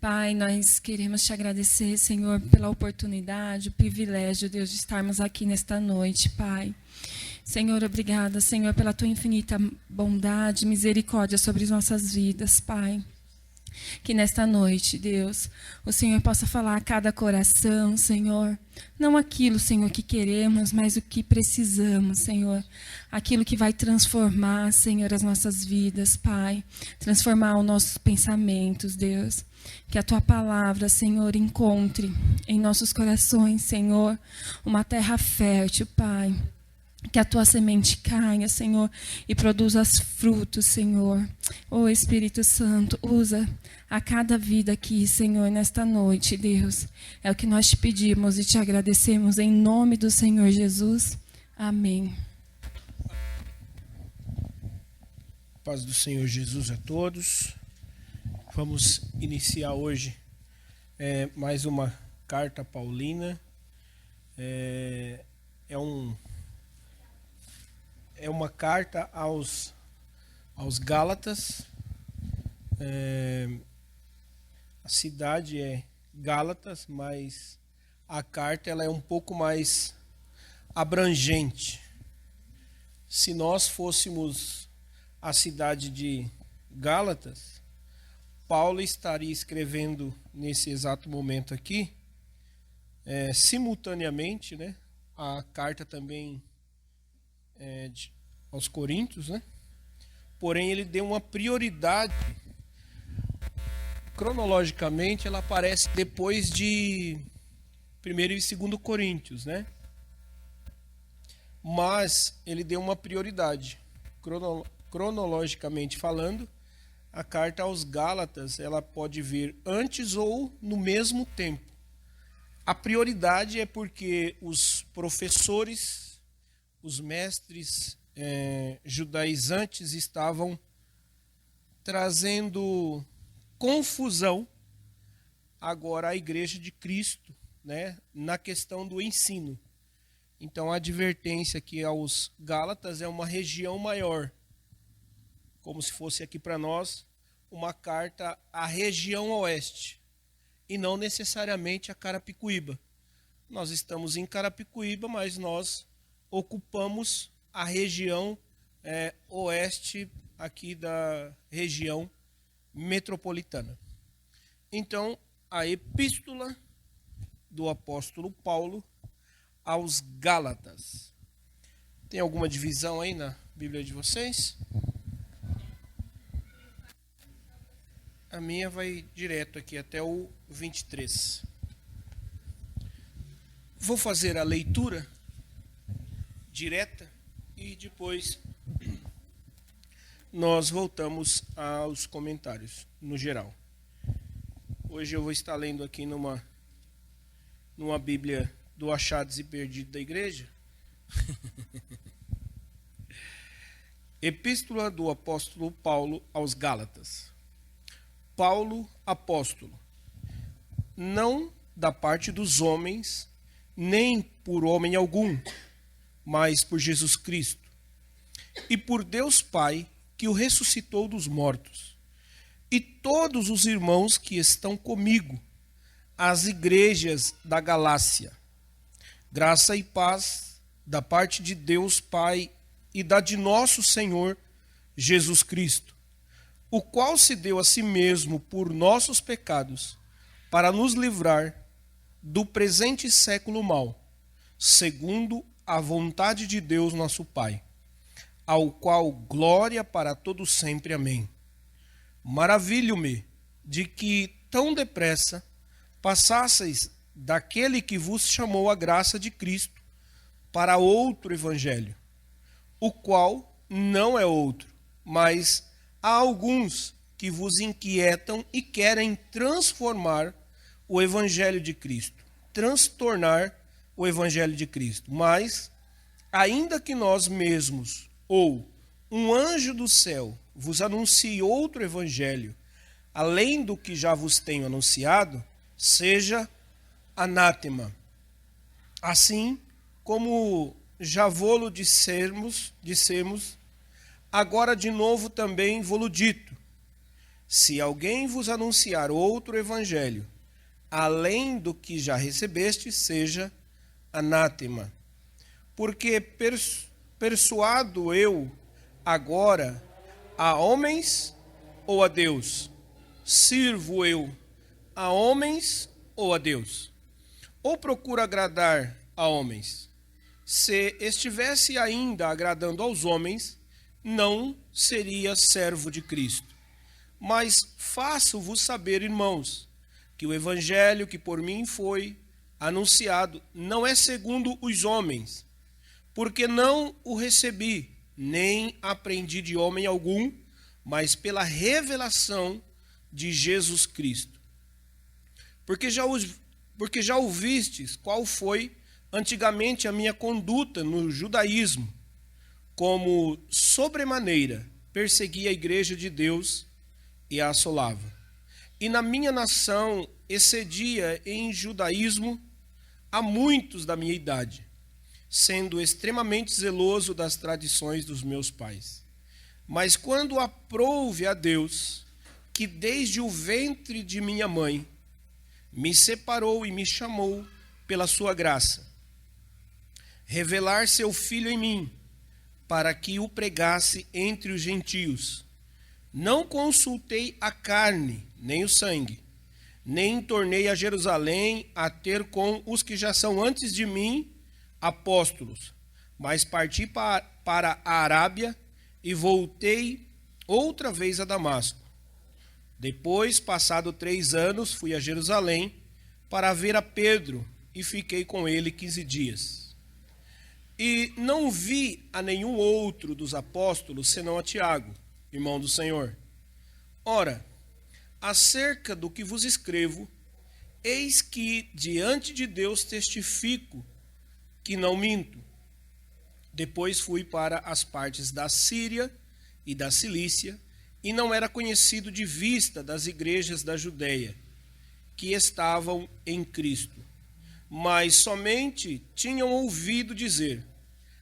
Pai, nós queremos te agradecer, Senhor, pela oportunidade, o privilégio, Deus, de estarmos aqui nesta noite, Pai. Senhor, obrigada, Senhor, pela tua infinita bondade e misericórdia sobre as nossas vidas, Pai. Que nesta noite, Deus, o Senhor possa falar a cada coração, Senhor. Não aquilo, Senhor, que queremos, mas o que precisamos, Senhor. Aquilo que vai transformar, Senhor, as nossas vidas, Pai. Transformar os nossos pensamentos, Deus. Que a tua palavra, Senhor, encontre em nossos corações, Senhor, uma terra fértil, Pai. Que a tua semente caia, Senhor, e produza frutos, Senhor. Ô Espírito Santo, usa a cada vida aqui, Senhor, nesta noite, Deus. É o que nós te pedimos e te agradecemos em nome do Senhor Jesus. Amém. Paz do Senhor Jesus a todos. Vamos iniciar hoje mais uma carta paulina. É uma carta aos Gálatas. A cidade é Gálatas, mas a carta ela é um pouco mais abrangente. Se nós fôssemos a cidade de Gálatas, Paulo estaria escrevendo nesse exato momento aqui, simultaneamente, né, a carta também aos Coríntios, né? Porém, ele deu uma prioridade. Cronologicamente, ela aparece depois de 1º e 2º Coríntios, né? Mas ele deu uma prioridade. Cronologicamente falando, a carta aos Gálatas, ela pode vir antes ou no mesmo tempo. A prioridade é porque os professores, os mestres judaizantes estavam trazendo confusão agora à Igreja de Cristo, né, na questão do ensino. Então a advertência aqui aos Gálatas é uma região maior, como se fosse aqui para nós uma carta à região oeste, e não necessariamente a Carapicuíba. Nós estamos em Carapicuíba, mas nós ocupamos a região oeste aqui da região metropolitana. Então, a epístola do apóstolo Paulo aos Gálatas. Tem alguma divisão aí na Bíblia de vocês? A minha vai direto aqui até o 23. Vou fazer a leitura direta e depois nós voltamos aos comentários no geral. Hoje eu vou estar lendo aqui numa Bíblia do Achados e Perdidos da Igreja. Epístola do apóstolo Paulo aos Gálatas. Paulo, apóstolo, não da parte dos homens, nem por homem algum, mas por Jesus Cristo, e por Deus Pai, que o ressuscitou dos mortos, e todos os irmãos que estão comigo, as igrejas da Galácia. Graça e paz da parte de Deus Pai e da de nosso Senhor Jesus Cristo, o qual se deu a si mesmo por nossos pecados, para nos livrar do presente século mau, segundo a vontade de Deus nosso Pai, ao qual glória para todo sempre. Amém. Maravilho-me de que tão depressa passasseis daquele que vos chamou a graça de Cristo para outro evangelho, o qual não é outro, mas há alguns que vos inquietam e querem transformar o evangelho de Cristo, transtornar o evangelho de Cristo. Mas, ainda que nós mesmos, ou um anjo do céu, vos anuncie outro evangelho, além do que já vos tenho anunciado, seja anátema. Assim como já vô-lo dissemos, agora de novo também vô-lo dito, Se alguém vos anunciar outro evangelho, além do que já recebeste, seja anátema. Porque persuado eu agora a homens ou a Deus? Sirvo eu a homens ou a Deus? Ou procuro agradar a homens? Se estivesse ainda agradando aos homens, não seria servo de Cristo. Mas faço-vos saber, irmãos, que o evangelho que por mim foi anunciado não é segundo os homens, porque não o recebi, nem aprendi de homem algum, mas pela revelação de Jesus Cristo. Porque já ouvistes qual foi antigamente a minha conduta no judaísmo, como sobremaneira perseguia a igreja de Deus e a assolava. E na minha nação excedia em judaísmo a muitos da minha idade, sendo extremamente zeloso das tradições dos meus pais. Mas quando aprouve a Deus, que desde o ventre de minha mãe me separou e me chamou pela sua graça, revelar seu Filho em mim, para que o pregasse entre os gentios, não consultei a carne, nem o sangue, nem tornei a Jerusalém a ter com os que já são antes de mim apóstolos, mas parti para a Arábia e voltei outra vez a Damasco. Depois, passado 3 anos, fui a Jerusalém para ver a Pedro e fiquei com ele 15 dias. E não vi a nenhum outro dos apóstolos, senão a Tiago, irmão do Senhor. Ora, acerca do que vos escrevo, eis que diante de Deus testifico que não minto. Depois fui para as partes da Síria e da Cilícia, e não era conhecido de vista das igrejas da Judeia, que estavam em Cristo, mas somente tinham ouvido dizer: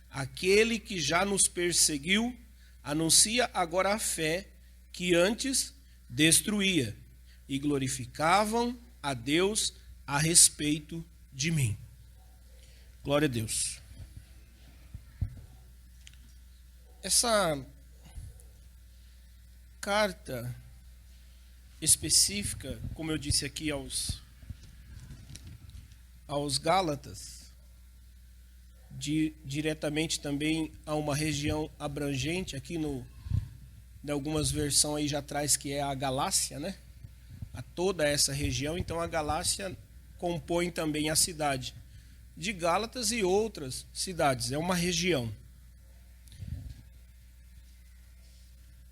aquele que já nos perseguiu anuncia agora a fé que antes destruía, e glorificavam a Deus a respeito de mim. Glória a Deus. Essa carta específica, como eu disse aqui aos Gálatas, diretamente também a uma região abrangente, aqui em algumas versões aí já traz que é a Galácia, né? A toda essa região. Então a Galácia compõe também a cidade de Gálatas e outras cidades, é uma região.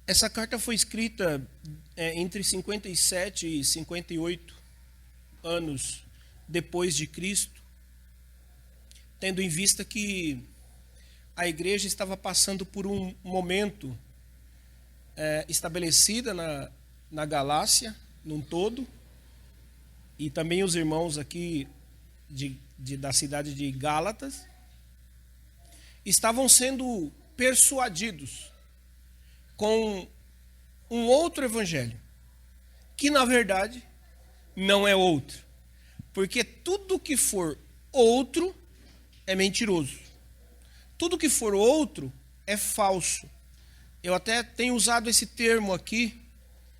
Essa carta foi escrita entre 57 e 58 anos depois de Cristo, tendo em vista que a igreja estava passando por um momento estabelecida na Galácia, num todo, e também os irmãos aqui da cidade de Gálatas estavam sendo persuadidos com um outro evangelho, que na verdade não é outro, porque tudo que for outro é mentiroso, tudo que for outro é falso. Eu até tenho usado esse termo aqui,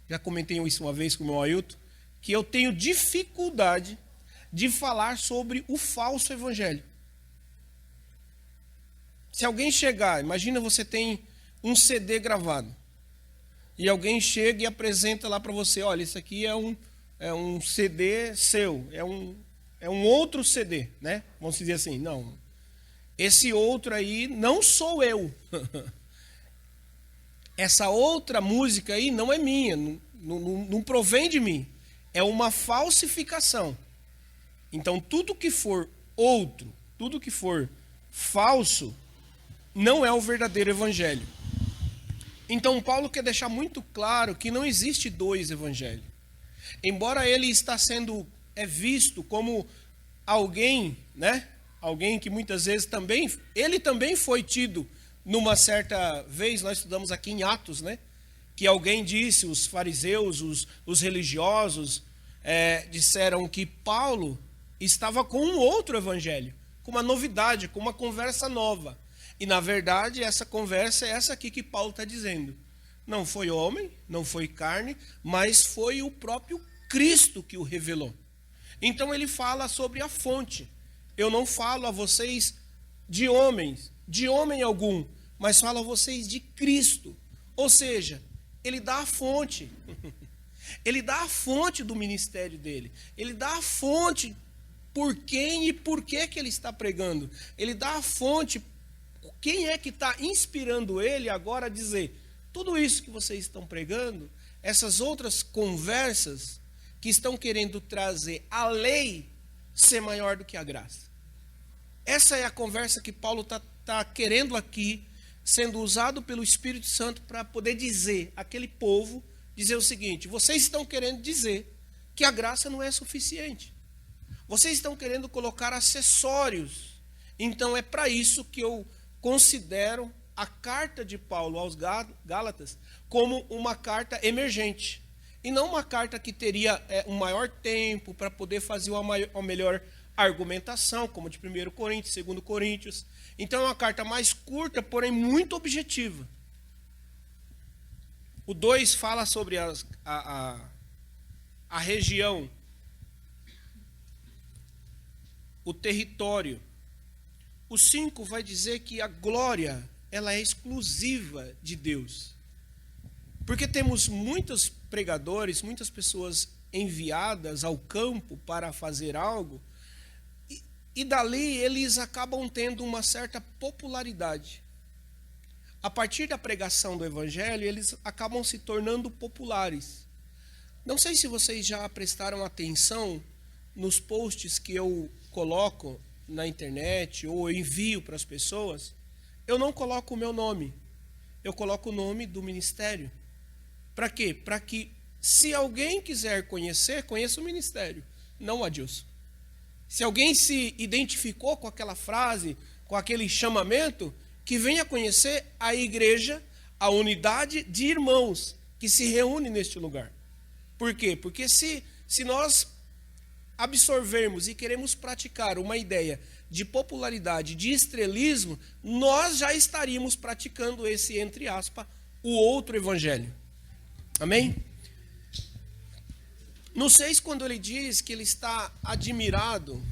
já comentei isso uma vez com o meu Ailton, que eu tenho dificuldade de falar sobre o falso evangelho. Se alguém chegar, imagina você tem um CD gravado, e alguém chega e apresenta lá para você: olha, isso aqui é um CD seu, é um outro CD, né? Vamos dizer assim, não, esse outro aí não sou eu. Essa outra música aí não é minha, não provém de mim, é uma falsificação. Então tudo que for outro, tudo que for falso, não é o verdadeiro evangelho. Então Paulo quer deixar muito claro que não existe dois evangelhos. Embora ele está sendo visto como alguém, né? Alguém que muitas vezes ele também foi tido numa certa vez, nós estudamos aqui em Atos, né? que alguém disse, os fariseus, os religiosos, disseram que Paulo estava com um outro evangelho, com uma novidade, com uma conversa nova. E, na verdade, essa conversa é essa aqui que Paulo está dizendo. Não foi homem, não foi carne, mas foi o próprio Cristo que o revelou. Então ele fala sobre a fonte. Eu não falo a vocês de homens, de homem algum, mas falo a vocês de Cristo. Ou seja, ele dá a fonte. Ele dá a fonte do ministério dele. Ele dá a fonte por quem e por que ele está pregando. Ele dá a fonte, quem é que está inspirando ele agora a dizer tudo isso que vocês estão pregando, essas outras conversas que estão querendo trazer a lei ser maior do que a graça. Essa é a conversa que Paulo está querendo aqui, sendo usado pelo Espírito Santo para poder dizer àquele povo, dizer o seguinte: vocês estão querendo dizer que a graça não é suficiente. Vocês estão querendo colocar acessórios. Então é para isso que eu considero a carta de Paulo aos Gálatas como uma carta emergente. E não uma carta que teria um maior tempo para poder fazer uma melhor argumentação, como de 1 Coríntios, 2 Coríntios. Então é uma carta mais curta, porém muito objetiva. O 2 fala sobre a região, o território. O 5 vai dizer que a glória, ela é exclusiva de Deus. Porque temos muitos pregadores, muitas pessoas enviadas ao campo para fazer algo, e dali eles acabam tendo uma certa popularidade. A partir da pregação do evangelho, eles acabam se tornando populares. Não sei se vocês já prestaram atenção nos posts que eu coloco na internet ou envio para as pessoas. Eu não coloco o meu nome, eu coloco o nome do ministério. Para quê? Para que, se alguém quiser conhecer, conheça o ministério, não o Adilson. Se alguém se identificou com aquela frase, com aquele chamamento, que venha conhecer a igreja, a unidade de irmãos que se reúne neste lugar. Por quê? Porque se nós absorvermos e queremos praticar uma ideia de popularidade, de estrelismo, nós já estaríamos praticando esse, entre aspas, o outro evangelho. Amém? No 6, quando ele diz que ele está admirado,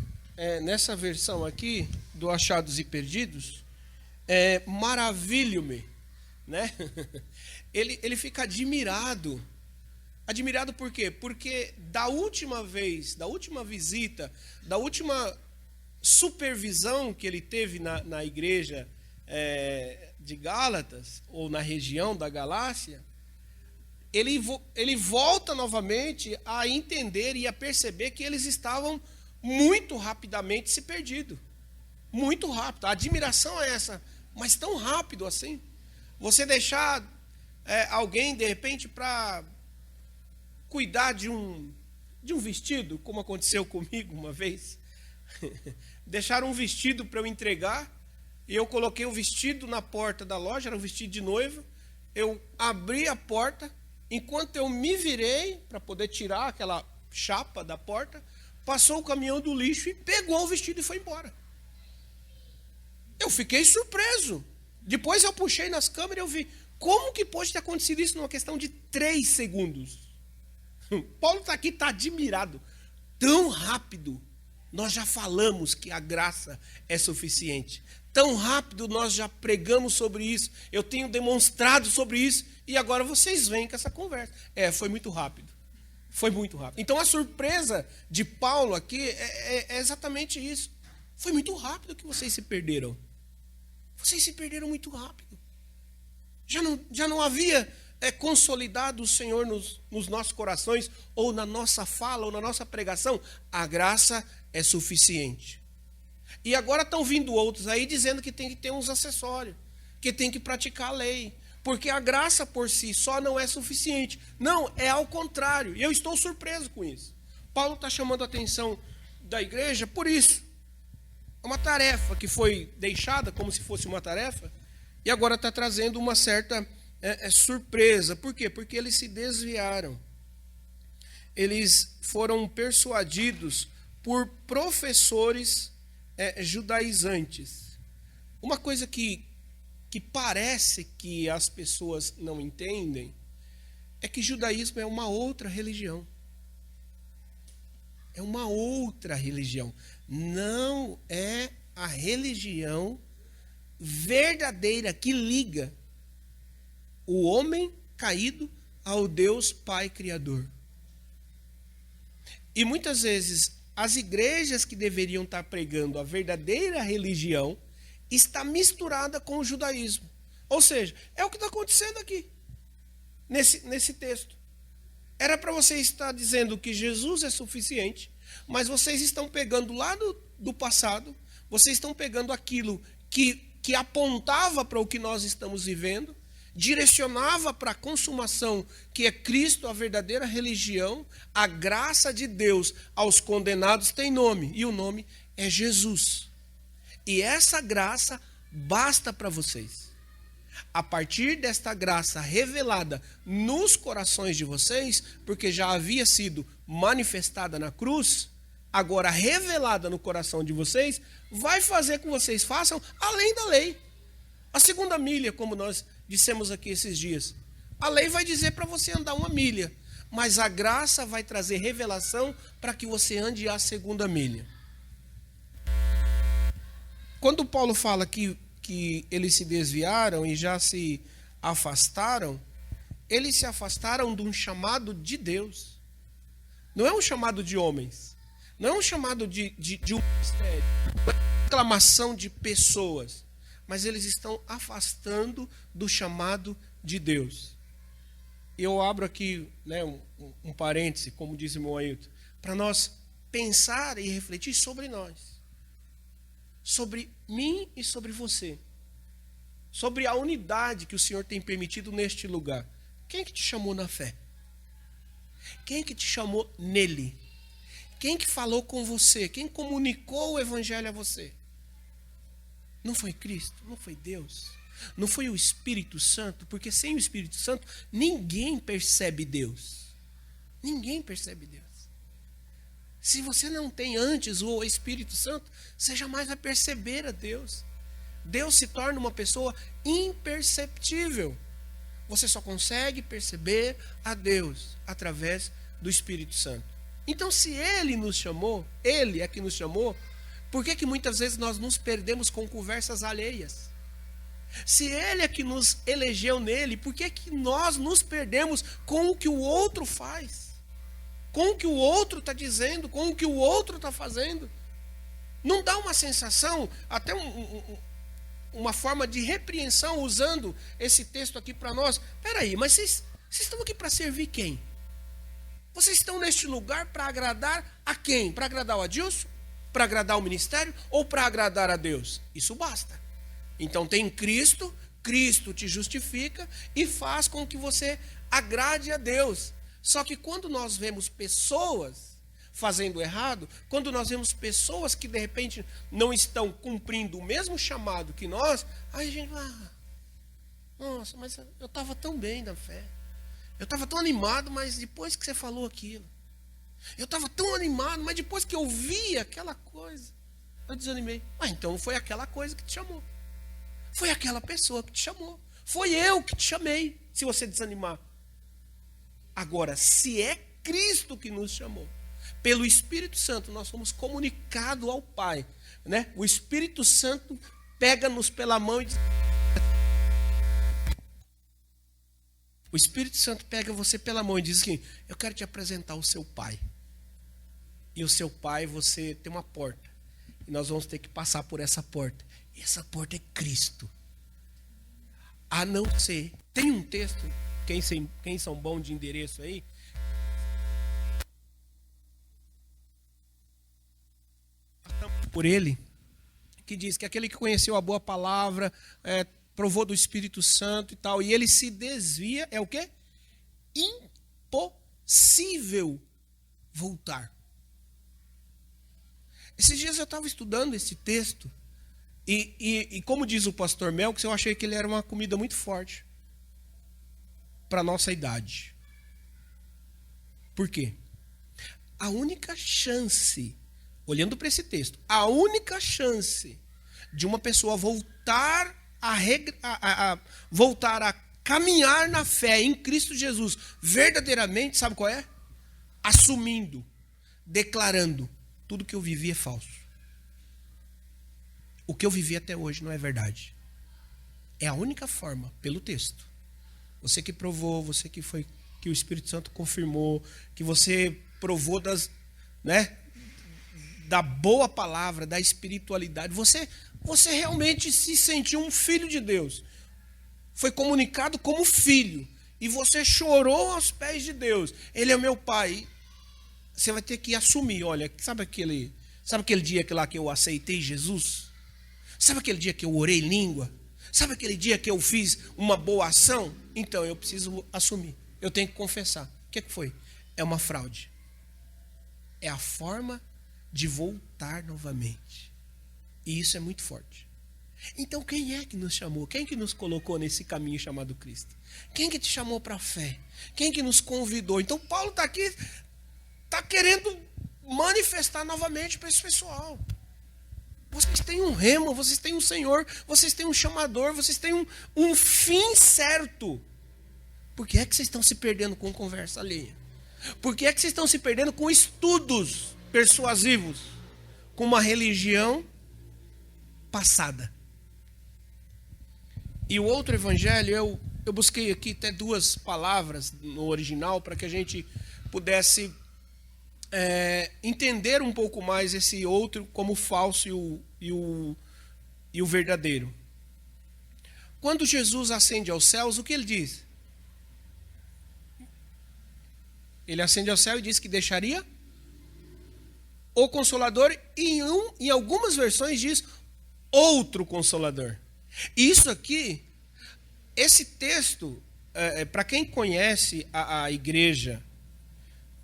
nessa versão aqui, do Achados e Perdidos, maravilho-me, né? Ele fica admirado. Admirado por quê? Porque da última vez, da última visita, da última supervisão que ele teve na igreja de Gálatas, ou na região da Galácia, ele volta novamente a entender e a perceber que eles estavam muito rapidamente se perdido. Muito rápido. A admiração é essa, mas tão rápido assim. Você deixar alguém, de repente, para cuidar de um vestido, como aconteceu comigo uma vez. Deixaram um vestido para eu entregar, e eu coloquei o vestido na porta da loja, era um vestido de noiva. Eu abri a porta, enquanto eu me virei para poder tirar aquela chapa da porta, passou o caminhão do lixo e pegou o vestido e foi embora. Eu fiquei surpreso. Depois eu puxei nas câmeras e eu vi como que pode ter acontecido isso numa questão de 3 segundos. Paulo está aqui, está admirado. Tão rápido, nós já falamos que a graça é suficiente. Tão rápido nós já pregamos sobre isso. Eu tenho demonstrado sobre isso. E agora vocês vêm com essa conversa. Foi muito rápido. Foi muito rápido. Então a surpresa de Paulo aqui é exatamente isso. Foi muito rápido que vocês se perderam. Vocês se perderam muito rápido. Já não havia consolidado o Senhor nos nossos corações, ou na nossa fala, ou na nossa pregação. A graça é suficiente. E agora estão vindo outros aí dizendo que tem que ter uns acessórios, que tem que praticar a lei, porque a graça por si só não é suficiente. Não, é ao contrário. E eu estou surpreso com isso. Paulo está chamando a atenção da igreja por isso. É uma tarefa que foi deixada como se fosse uma tarefa, e agora está trazendo uma certa surpresa. Por quê? Porque eles se desviaram. Eles foram persuadidos por professores judaizantes. Uma coisa que parece que as pessoas não entendem é que judaísmo é uma outra religião. É uma outra religião. Não é a religião verdadeira que liga o homem caído ao Deus Pai Criador. E muitas vezes as igrejas que deveriam estar pregando a verdadeira religião está misturada com o judaísmo. Ou seja, é o que está acontecendo aqui, nesse texto. Era para você estar dizendo que Jesus é suficiente, mas vocês estão pegando lá do passado, vocês estão pegando aquilo que apontava para o que nós estamos vivendo, direcionava para a consumação, que é Cristo, a verdadeira religião. A graça de Deus aos condenados tem nome, e o nome é Jesus. E essa graça basta para vocês. A partir desta graça revelada nos corações de vocês, porque já havia sido manifestada na cruz, agora revelada no coração de vocês, vai fazer com que vocês façam além da lei. A segunda milha, como nós dissemos aqui esses dias. A lei vai dizer para você andar 1 milha, mas a graça vai trazer revelação para que você ande a segunda milha. Quando Paulo fala que eles se desviaram e já se afastaram, eles se afastaram de um chamado de Deus. Não é um chamado de homens. Não é um chamado de um ministério. Não é uma reclamação de pessoas. Mas eles estão afastando do chamado de Deus. Eu abro aqui, né, um parêntese, como diz o meu Ailton, para nós pensar e refletir sobre nós. Sobre mim e sobre você. Sobre a unidade que o Senhor tem permitido neste lugar. Quem que te chamou na fé? Quem que te chamou nele? Quem que falou com você? Quem comunicou o evangelho a você? Não foi Cristo? Não foi Deus? Não foi o Espírito Santo? Porque sem o Espírito Santo, ninguém percebe Deus. Ninguém percebe Deus. Se você não tem antes o Espírito Santo, você jamais vai perceber a Deus. Deus se torna uma pessoa imperceptível. Você só consegue perceber a Deus através do Espírito Santo. Então, se Ele nos chamou, Ele é que nos chamou, por que muitas vezes nós nos perdemos com conversas alheias? Se Ele é que nos elegeu nele, por que nós nos perdemos com o que o outro faz? Com o que o outro está dizendo, com o que o outro está fazendo? Não dá uma sensação, até uma forma de repreensão usando esse texto aqui para nós? Peraí, mas vocês estão aqui para servir quem? Vocês estão neste lugar para agradar a quem? Para agradar o Adilson? Para agradar o ministério? Ou para agradar a Deus? Isso basta. Então tem Cristo, Cristo te justifica e faz com que você agrade a Deus. Só que quando nós vemos pessoas fazendo errado, quando nós vemos pessoas que de repente não estão cumprindo o mesmo chamado que nós, aí a gente vai, nossa, mas eu estava tão bem na fé. Eu estava tão animado, mas depois que você falou aquilo. Eu estava tão animado, mas depois que eu vi aquela coisa, eu desanimei. Então foi aquela coisa que te chamou. Foi aquela pessoa que te chamou. Foi eu que te chamei, se você desanimar. Agora, se é Cristo que nos chamou, pelo Espírito Santo, nós somos comunicados ao Pai, né? O Espírito Santo pega-nos pela mão e diz... O Espírito Santo pega você pela mão e diz assim: eu quero te apresentar o seu Pai. E o seu Pai, você tem uma porta. E nós vamos ter que passar por essa porta. E essa porta é Cristo. A não ser... Tem um texto, quem são bons de endereço aí? Por ele, que diz que aquele que conheceu a boa palavra... provou do Espírito Santo e tal, e ele se desvia, é o quê? Impossível voltar. Esses dias eu estava estudando esse texto, e como diz o pastor Melks, eu achei que ele era uma comida muito forte. para a nossa idade. Por quê? A única chance, olhando para esse texto, a única chance de uma pessoa voltar a caminhar na fé em Cristo Jesus verdadeiramente, sabe qual é? Assumindo, declarando, tudo que eu vivi é falso. O que eu vivi até hoje não é verdade. É a única forma, pelo texto. Você que provou, você que o Espírito Santo confirmou, que você provou da boa palavra, da espiritualidade. Você realmente se sentiu um filho de Deus. Foi comunicado como filho. E você chorou aos pés de Deus. Ele é meu pai. Você vai ter que assumir. Olha, sabe aquele dia lá que eu aceitei Jesus? Sabe aquele dia que eu orei em língua? Sabe aquele dia que eu fiz uma boa ação? Então, eu preciso assumir. Eu tenho que confessar. O que foi? É uma fraude. É a forma de voltar novamente. E isso é muito forte. Então, quem é que nos chamou? Quem que nos colocou nesse caminho chamado Cristo? Quem que te chamou para a fé? Quem que nos convidou? Então, Paulo está aqui, está querendo manifestar novamente para esse pessoal. Vocês têm um remo, vocês têm um Senhor, vocês têm um chamador, vocês têm um fim certo. Por que é que vocês estão se perdendo com conversa alheia? Por que é que vocês estão se perdendo com estudos persuasivos? Com uma religião passada? E o outro evangelho, eu busquei aqui até 2 palavras no original para que a gente pudesse entender um pouco mais esse outro como falso e o verdadeiro. Quando Jesus ascende aos céus, o que ele diz? Ele ascende ao céu e diz que deixaria o Consolador, e em algumas versões diz outro Consolador. E isso aqui, esse texto, para quem conhece a igreja,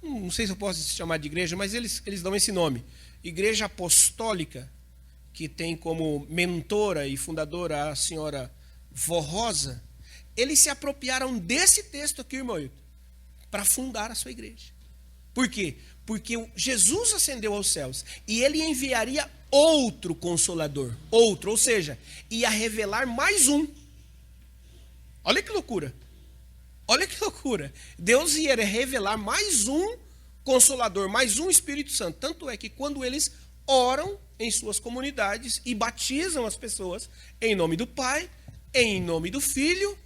não sei se eu posso chamar de igreja, mas eles dão esse nome, Igreja Apostólica, que tem como mentora e fundadora a senhora Vó Rosa, eles se apropriaram desse texto aqui, irmão, para fundar a sua igreja. Por quê? Porque Jesus ascendeu aos céus e ele enviaria outro Consolador, ou seja, ia revelar mais um. Olha que loucura. Olha que loucura. Deus ia revelar mais um Consolador, mais um Espírito Santo. Tanto é que quando eles oram em suas comunidades e batizam as pessoas em nome do Pai, em nome do Filho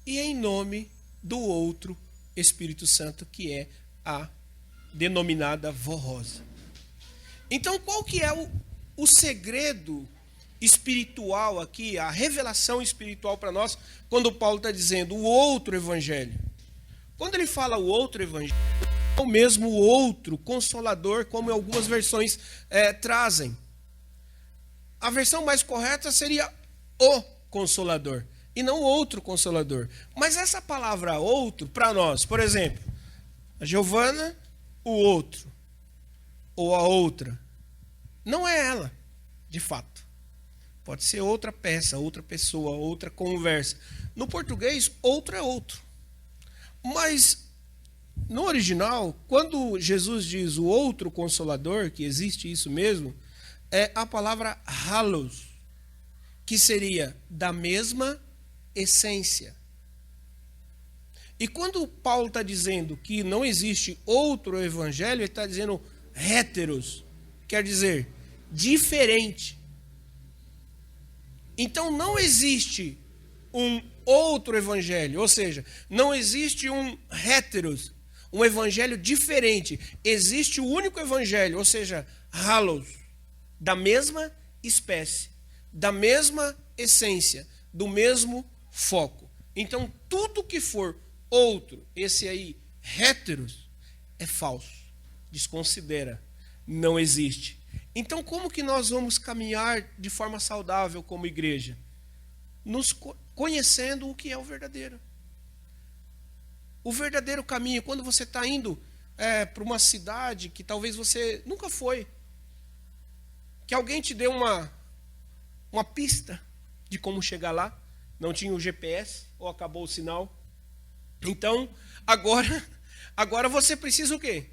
e em nome do outro Espírito Santo, que é a denominada Vó Rosa. Então, qual que é o segredo espiritual aqui, a revelação espiritual para nós, quando Paulo está dizendo o outro evangelho? Quando ele fala o outro evangelho, é o mesmo outro Consolador, como algumas versões trazem. A versão mais correta seria o Consolador, e não outro Consolador. Mas essa palavra outro, para nós, por exemplo, a Giovana, o outro, ou a outra, não é ela, de fato. Pode ser outra peça, outra pessoa, outra conversa. No português, outro é outro. Mas, no original, quando Jesus diz o outro Consolador, que existe isso mesmo, é a palavra halos, que seria da mesma essência. E quando Paulo está dizendo que não existe outro evangelho, ele está dizendo héteros, quer dizer diferente. Então não existe um outro evangelho, ou seja, não existe um héteros, um evangelho diferente. Existe o único evangelho, ou seja, halos, da mesma espécie, da mesma essência, do mesmo foco. Então tudo que for outro, esse aí, héteros, é falso, desconsidera, não existe. Então, como que nós vamos caminhar de forma saudável como igreja? Nos conhecendo o que é o verdadeiro. O verdadeiro caminho, quando você está indo para uma cidade que talvez você nunca foi, que alguém te deu uma pista de como chegar lá, não tinha o GPS ou acabou o sinal, Então, agora você precisa o quê?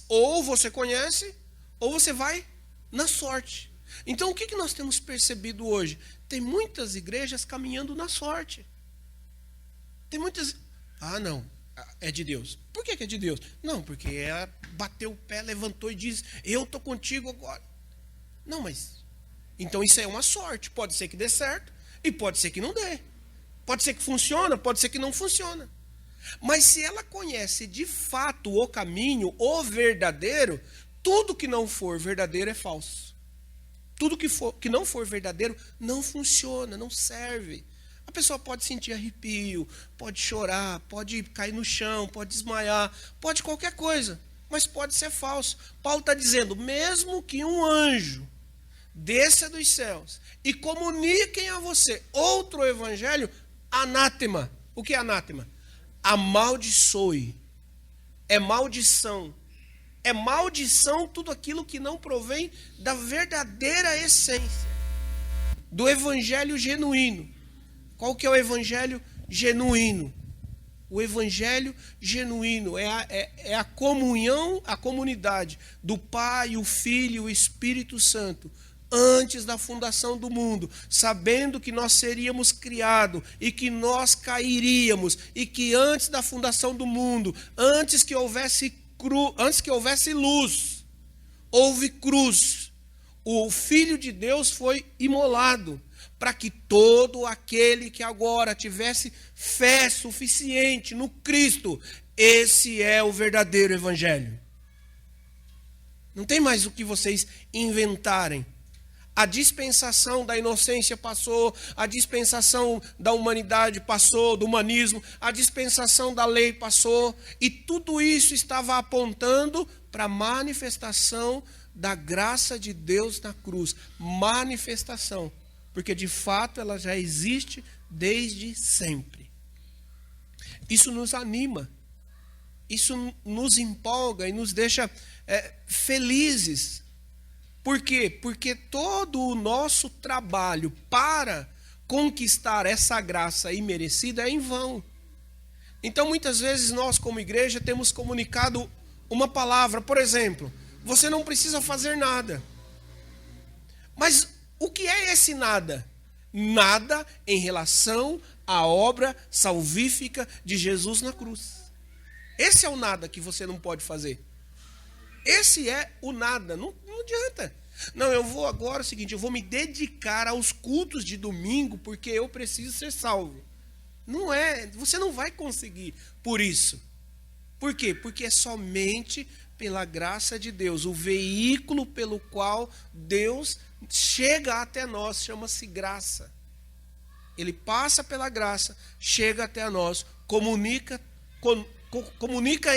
Ou você conhece, ou você vai na sorte. Então, o que nós temos percebido hoje? Tem muitas igrejas caminhando na sorte. Tem muitas... Ah, não, é de Deus. Por que é de Deus? Não, porque ela bateu o pé, levantou e disse, eu estou contigo agora. Não, mas... Então isso é uma sorte. Pode ser que dê certo e pode ser que não dê. Pode ser que funcione, pode ser que não funcione. Mas se ela conhece de fato o caminho, o verdadeiro, tudo que não for verdadeiro é falso. Tudo que não for verdadeiro não funciona, não serve. A pessoa pode sentir arrepio, pode chorar, pode cair no chão, pode desmaiar, pode qualquer coisa, mas pode ser falso. Paulo está dizendo, mesmo que um anjo desça dos céus e comuniquem a você outro evangelho, anátema. O que é anátema? Amaldiçoe. É maldição. É maldição tudo aquilo que não provém da verdadeira essência, do evangelho genuíno. Qual que é o evangelho genuíno? O evangelho genuíno é a comunhão, a comunidade do Pai, o Filho e o Espírito Santo, antes da fundação do mundo, sabendo que nós seríamos criados e que nós cairíamos, e que antes da fundação do mundo, antes que houvesse luz, houve cruz. O Filho de Deus foi imolado, para que todo aquele que agora tivesse fé suficiente no Cristo, esse é o verdadeiro evangelho. Não tem mais o que vocês inventarem. A dispensação da inocência passou, a dispensação da humanidade passou, do humanismo, a dispensação da lei passou, e tudo isso estava apontando para a manifestação da graça de Deus na cruz. Manifestação, porque de fato ela já existe desde sempre. Isso nos anima, isso nos empolga e nos deixa felizes. Por quê? Porque todo o nosso trabalho para conquistar essa graça imerecida é em vão. Então, muitas vezes, nós, como igreja, temos comunicado uma palavra. Por exemplo, você não precisa fazer nada. Mas o que é esse nada? Nada em relação à obra salvífica de Jesus na cruz. Esse é o nada que você não pode fazer. Esse é o nada, não adianta. Não, eu vou agora, é o seguinte, eu vou me dedicar aos cultos de domingo porque eu preciso ser salvo. Não é, você não vai conseguir por isso. Por quê? Porque é somente pela graça de Deus. O veículo pelo qual Deus chega até nós chama-se graça. Ele passa pela graça, chega até nós, comunica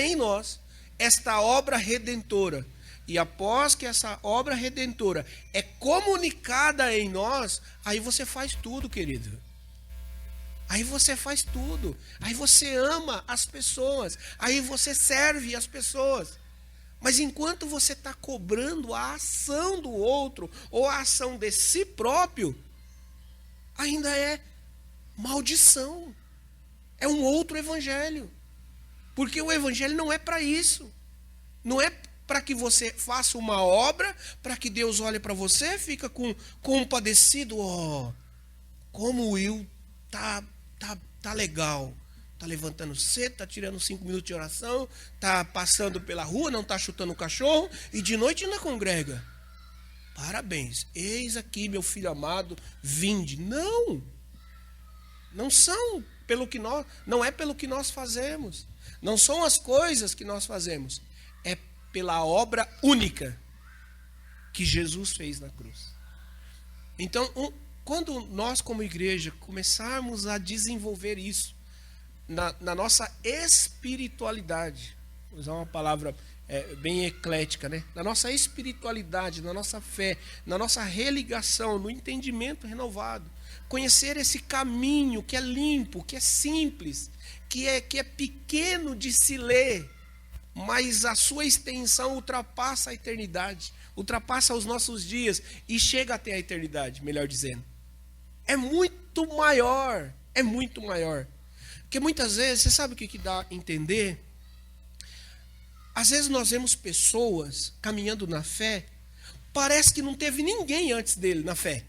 em nós esta obra redentora. E após que essa obra redentora é comunicada em nós, aí você faz tudo, querido. Aí você faz tudo. Aí você ama as pessoas. Aí você serve as pessoas. Mas enquanto você está cobrando a ação do outro, ou a ação de si próprio, ainda é maldição. É um outro evangelho. Porque o evangelho não é para isso. Não é para que você faça uma obra, para que Deus olhe para você, fica compadecido. Ó, como o Will tá legal. Tá levantando cedo, tá tirando 5 minutos de oração, tá passando pela rua, não tá chutando o cachorro, e de noite ainda congrega. Parabéns. Eis aqui, meu filho amado, vinde. Não. Não são não é pelo que nós fazemos. Não são as coisas que nós fazemos. É pela obra única que Jesus fez na cruz. Então, quando nós como igreja começarmos a desenvolver isso na nossa espiritualidade, vou usar uma palavra bem eclética, né? Na nossa espiritualidade, na nossa fé, na nossa religação, no entendimento renovado, conhecer esse caminho que é limpo, que é simples, que é pequeno de se ler, mas a sua extensão ultrapassa a eternidade, ultrapassa os nossos dias e chega até a eternidade, melhor dizendo. É muito maior, é muito maior. Porque muitas vezes, você sabe o que dá a entender? Às vezes nós vemos pessoas caminhando na fé, parece que não teve ninguém antes dele na fé.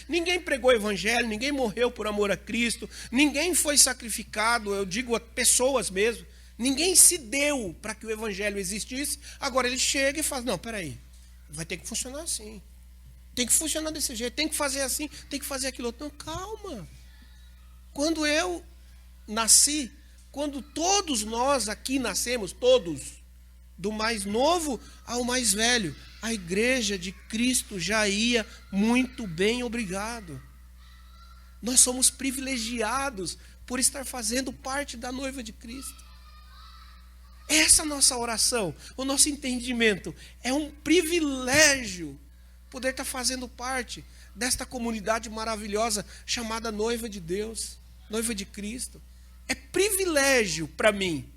Ninguém pregou o evangelho, ninguém morreu por amor a Cristo, ninguém foi sacrificado, eu digo a pessoas mesmo, ninguém se deu para que o evangelho existisse. Agora ele chega e fala, não, peraí, vai ter que funcionar assim, tem que funcionar desse jeito, tem que fazer assim, tem que fazer aquilo outro. Não, calma. Quando eu nasci, quando todos nós aqui nascemos, todos, do mais novo ao mais velho, a igreja de Cristo já ia muito bem, obrigado. Nós somos privilegiados por estar fazendo parte da noiva de Cristo. Essa é a nossa oração, o nosso entendimento. É um privilégio poder estar fazendo parte desta comunidade maravilhosa chamada noiva de Deus, noiva de Cristo. É privilégio para mim.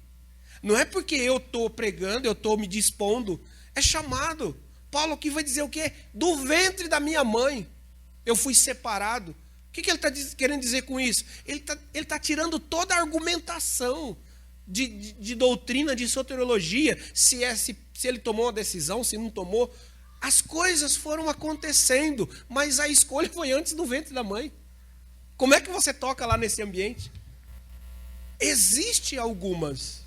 Não é porque eu estou pregando, eu estou me dispondo, é chamado. Paulo aqui vai dizer o quê? Do ventre da minha mãe eu fui separado. O que ele está querendo dizer com isso? Ele tá tirando toda a argumentação de doutrina, de soteriologia, se ele tomou uma decisão, se não tomou. As coisas foram acontecendo, mas a escolha foi antes do ventre da mãe. Como é que você toca lá nesse ambiente? Existem algumas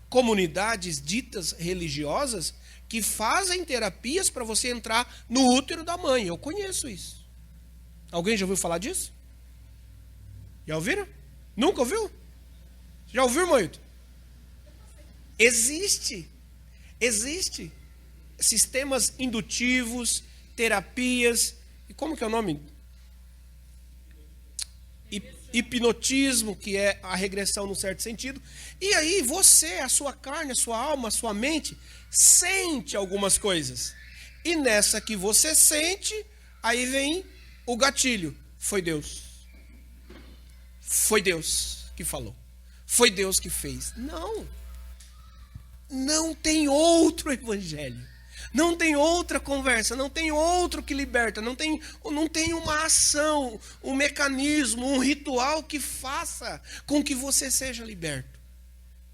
comunidades ditas religiosas que fazem terapias para você entrar no útero da mãe. Eu conheço isso. Alguém já ouviu falar disso? Já ouviram? Nunca ouviu? Já ouviu, Moito? Existe sistemas indutivos, terapias, e como que é o nome? Hipnotismo, que é a regressão num certo sentido. E aí você, a sua carne, a sua alma, a sua mente, sente algumas coisas. E nessa que você sente, aí vem o gatilho. Foi Deus. Foi Deus que falou. Foi Deus que fez. Não. Não tem outro evangelho. Não tem outra conversa, não tem outro que liberta, não tem uma ação, um mecanismo, um ritual que faça com que você seja liberto.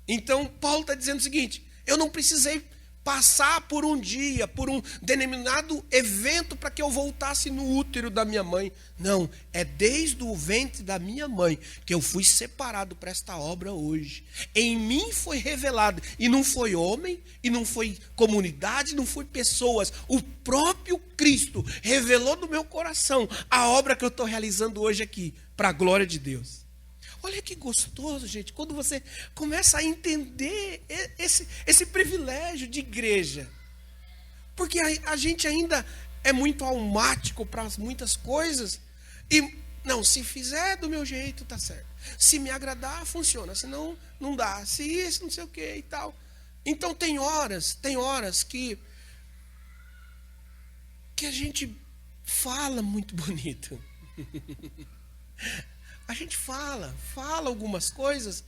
Então, Paulo está dizendo o seguinte, eu não precisei passar por um dia, por um denominado evento para que eu voltasse no útero da minha mãe. Não, é desde o ventre da minha mãe que eu fui separado para esta obra hoje. Em mim foi revelado, e não foi homem, e não foi comunidade, não foi pessoas. O próprio Cristo revelou no meu coração a obra que eu estou realizando hoje aqui, para a glória de Deus. Olha que gostoso, gente, quando você começa a entender esse privilégio de igreja. Porque a gente ainda é muito almático para muitas coisas. E, não, se fizer do meu jeito, tá certo. Se me agradar, funciona. Senão, não dá. Se isso, não sei o que e tal. Então, tem horas que a gente fala muito bonito. A gente fala algumas coisas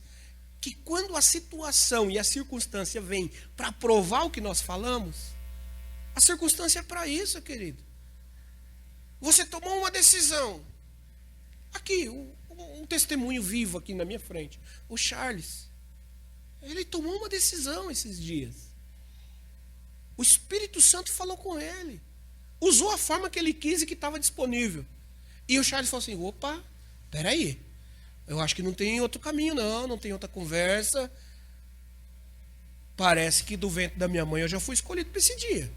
que quando a situação e a circunstância vem para provar o que nós falamos, a circunstância é para isso, querido. Você tomou uma decisão. Aqui, um testemunho vivo aqui na minha frente. O Charles. Ele tomou uma decisão esses dias. O Espírito Santo falou com ele. Usou a forma que ele quis e que estava disponível. E o Charles falou assim, opa, peraí, eu acho que não tem outro caminho não tem outra conversa. Parece que do ventre da minha mãe eu já fui escolhido para esse dia.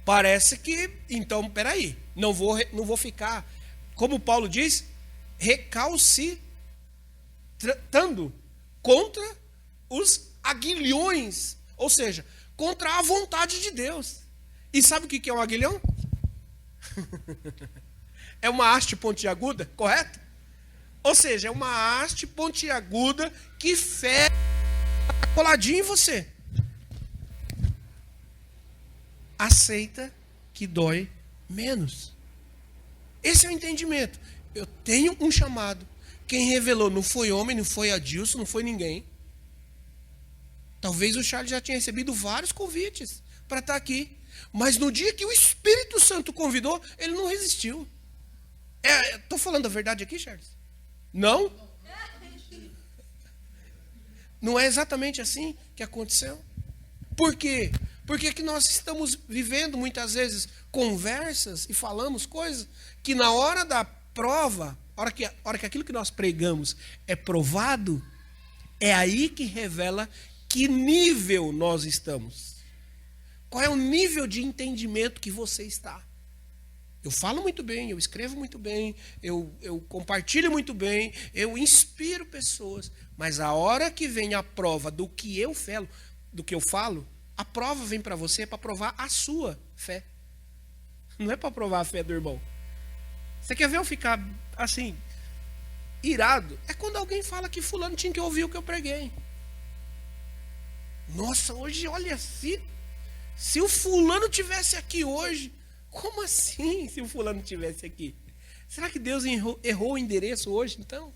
Parece que, então, peraí, não vou ficar, como Paulo diz, recalcitrando contra os aguilhões, ou seja, contra a vontade de Deus. E sabe o que é um aguilhão? É uma haste pontiaguda, correto? Ou seja, é uma haste pontiaguda que fere coladinho em você. Aceita que dói menos. Esse é o entendimento. Eu tenho um chamado. Quem revelou não foi homem, não foi Adilson, não foi ninguém. Talvez o Charles já tinha recebido vários convites para estar aqui. Mas no dia que o Espírito Santo convidou, ele não resistiu. Estou falando a verdade aqui, Charles? Não? Não é exatamente assim que aconteceu? Por quê? Porque que nós estamos vivendo muitas vezes conversas e falamos coisas que na hora da prova, hora que aquilo que nós pregamos é provado, é aí que revela que nível nós estamos. Qual é o nível de entendimento que você está? Eu falo muito bem, eu escrevo muito bem, eu compartilho muito bem, eu inspiro pessoas, mas a hora que vem a prova do que eu falo, a prova vem para você para provar a sua fé. Não é para provar a fé do irmão. Você quer ver eu ficar assim, irado? É quando alguém fala que fulano tinha que ouvir o que eu preguei. Nossa, hoje, olha, se o fulano tivesse aqui hoje. Como assim, se o fulano tivesse aqui? Será que Deus errou o endereço hoje, então?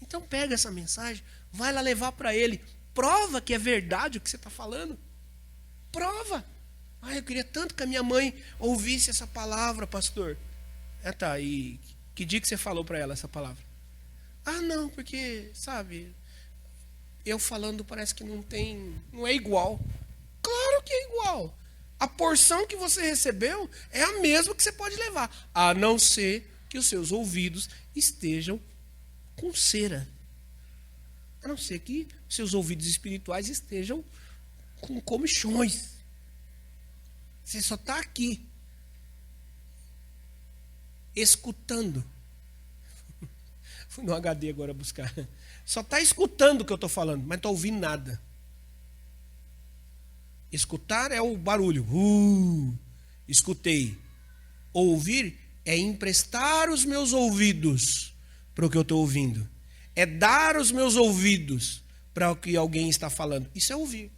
Então pega essa mensagem, vai lá levar para ele. Prova que é verdade o que você está falando. Prova. Eu queria tanto que a minha mãe ouvisse essa palavra, pastor. Tá, e que dia que você falou para ela essa palavra? Não, porque, sabe, eu falando parece que não é igual. Claro que é igual. A porção que você recebeu é a mesma que você pode levar, a não ser que os seus ouvidos estejam com cera. A não ser que os seus ouvidos espirituais estejam com comichões. Você só está aqui, escutando. Fui no HD agora buscar. Só está escutando o que eu estou falando, mas não está ouvindo nada. Escutar é o barulho. Escutei. Ouvir é emprestar os meus ouvidos para o que eu estou ouvindo. É dar os meus ouvidos para o que alguém está falando. Isso é ouvir.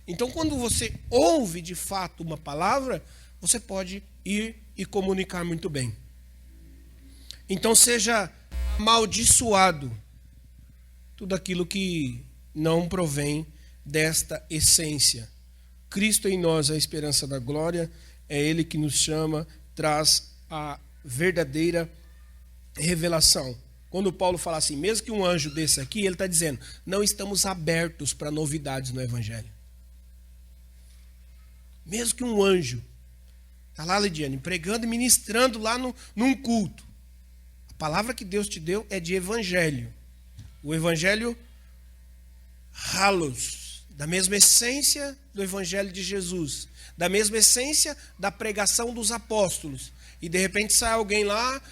Então, quando você ouve de fato uma palavra, você pode ir e comunicar muito bem. Então, seja amaldiçoado tudo aquilo que não provém desta essência. Cristo em nós, a esperança da glória, é Ele que nos chama, traz a verdadeira revelação. Quando Paulo fala assim, mesmo que um anjo desse aqui, ele está dizendo, não estamos abertos para novidades no Evangelho. Mesmo que um anjo, está lá, Lidiane, pregando e ministrando lá num culto. A palavra que Deus te deu é de Evangelho. O Evangelho halos, da mesma essência do Evangelho de Jesus, da mesma essência da pregação dos apóstolos. E de repente sai alguém lá,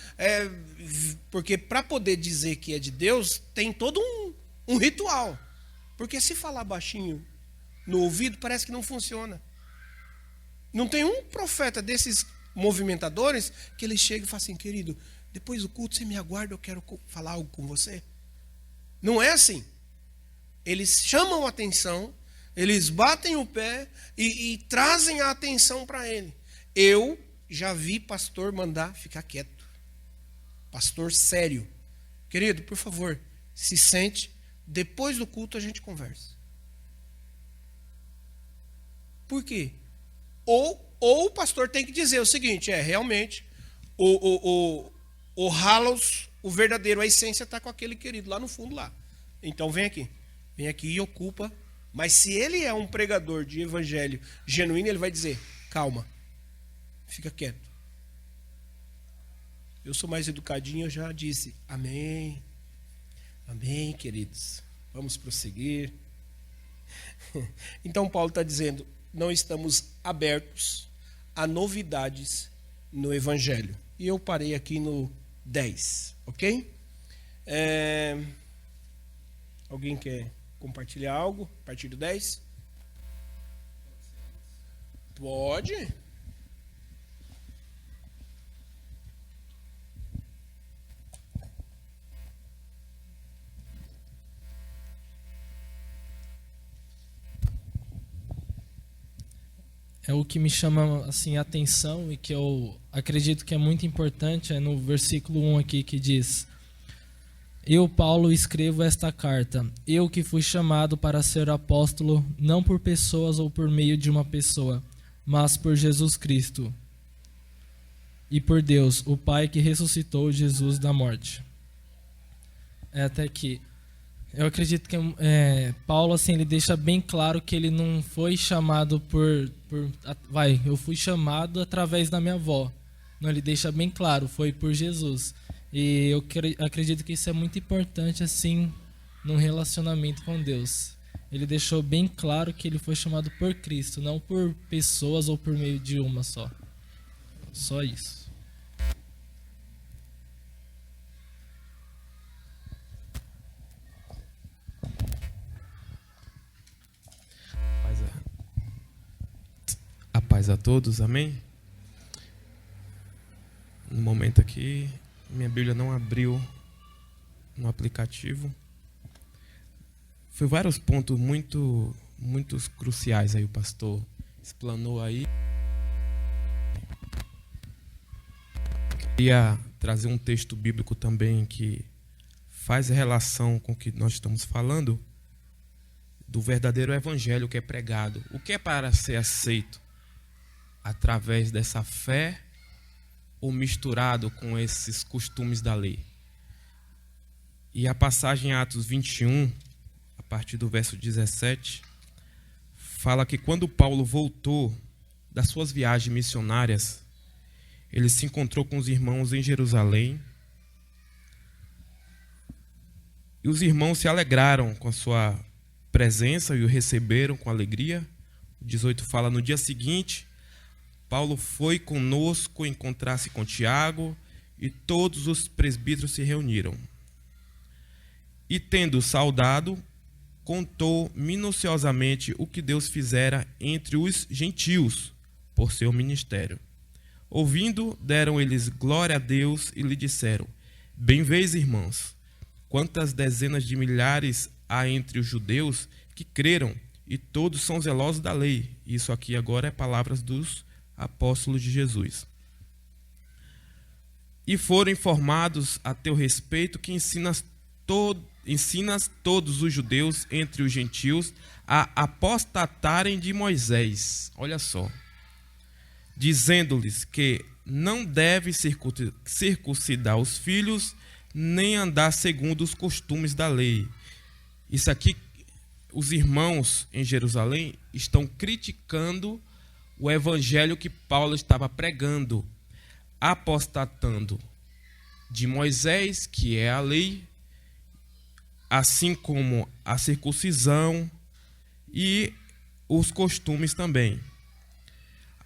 porque para poder dizer que é de Deus, tem todo um ritual. Porque se falar baixinho no ouvido, parece que não funciona. Não tem um profeta desses movimentadores que ele chega e fala assim, querido, depois do culto você me aguarda, eu quero falar algo com você. Não é assim. Eles chamam a atenção, eles batem o pé e trazem a atenção para ele. Eu já vi pastor mandar ficar quieto. Pastor sério. Querido, por favor, se sente, depois do culto a gente conversa. Por quê? Ou o pastor tem que dizer o seguinte, realmente, o halos, o verdadeiro, a essência está com aquele querido lá no fundo lá. Então vem aqui e ocupa. Mas se ele é um pregador de evangelho genuíno, ele vai dizer, calma, fica quieto. Eu sou mais educadinho, eu já disse, amém, amém, queridos, vamos prosseguir. Então Paulo está dizendo, não estamos abertos a novidades no evangelho. E eu parei aqui no 10, ok? Alguém quer compartilhar algo a partir do 10? Pode. O que me chama assim a atenção e que eu acredito que é muito importante é no versículo 1 aqui que diz: Eu, Paulo, escrevo esta carta, eu que fui chamado para ser apóstolo, não por pessoas ou por meio de uma pessoa, mas por Jesus Cristo e por Deus, o Pai que ressuscitou Jesus da morte. Até que eu acredito que Paulo, assim, ele deixa bem claro que ele não foi chamado eu fui chamado através da minha avó. Não, ele deixa bem claro, foi por Jesus. E eu acredito que isso é muito importante, assim, num relacionamento com Deus. Ele deixou bem claro que ele foi chamado por Cristo, não por pessoas ou por meio de uma só. Só isso. A paz a todos, amém? No momento aqui, minha Bíblia não abriu no aplicativo. Foi vários pontos muito cruciais aí, o pastor explanou aí. Queria trazer um texto bíblico também que faz relação com o que nós estamos falando, do verdadeiro evangelho que é pregado. O que é para ser aceito? Através dessa fé ou misturado com esses costumes da lei? E a passagem em Atos 21, a partir do verso 17, fala que quando Paulo voltou das suas viagens missionárias, ele se encontrou com os irmãos em Jerusalém. E os irmãos se alegraram com a sua presença e o receberam com alegria. O 18 fala: no dia seguinte, Paulo foi conosco encontrar-se com Tiago, e todos os presbíteros se reuniram. E tendo saudado, contou minuciosamente o que Deus fizera entre os gentios por seu ministério. Ouvindo, deram eles glória a Deus e lhe disseram: bem vês, irmãos, quantas dezenas de milhares há entre os judeus que creram, e todos são zelosos da lei. Isso aqui agora é palavras dos apóstolos de Jesus. E foram informados a teu respeito que ensinas todos os judeus entre os gentios a apostatarem de Moisés. Olha só. Dizendo-lhes que não deve circuncidar os filhos, nem andar segundo os costumes da lei. Isso aqui, os irmãos em Jerusalém estão criticando o evangelho que Paulo estava pregando, apostatando de Moisés, que é a lei, assim como a circuncisão e os costumes também.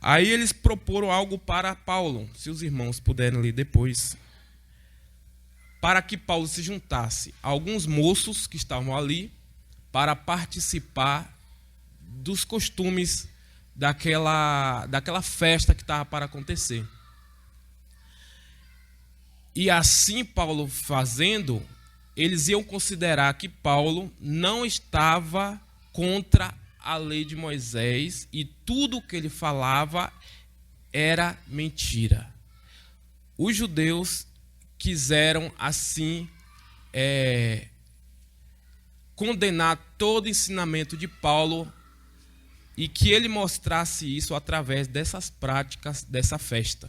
Aí eles proporam algo para Paulo, se os irmãos puderem ler depois, para que Paulo se juntasse a alguns moços que estavam ali para participar dos costumes daquela festa que estava para acontecer. E assim Paulo fazendo, eles iam considerar que Paulo não estava contra a lei de Moisés e tudo o que ele falava era mentira. Os judeus quiseram assim condenar todo o ensinamento de Paulo e que ele mostrasse isso através dessas práticas, dessa festa.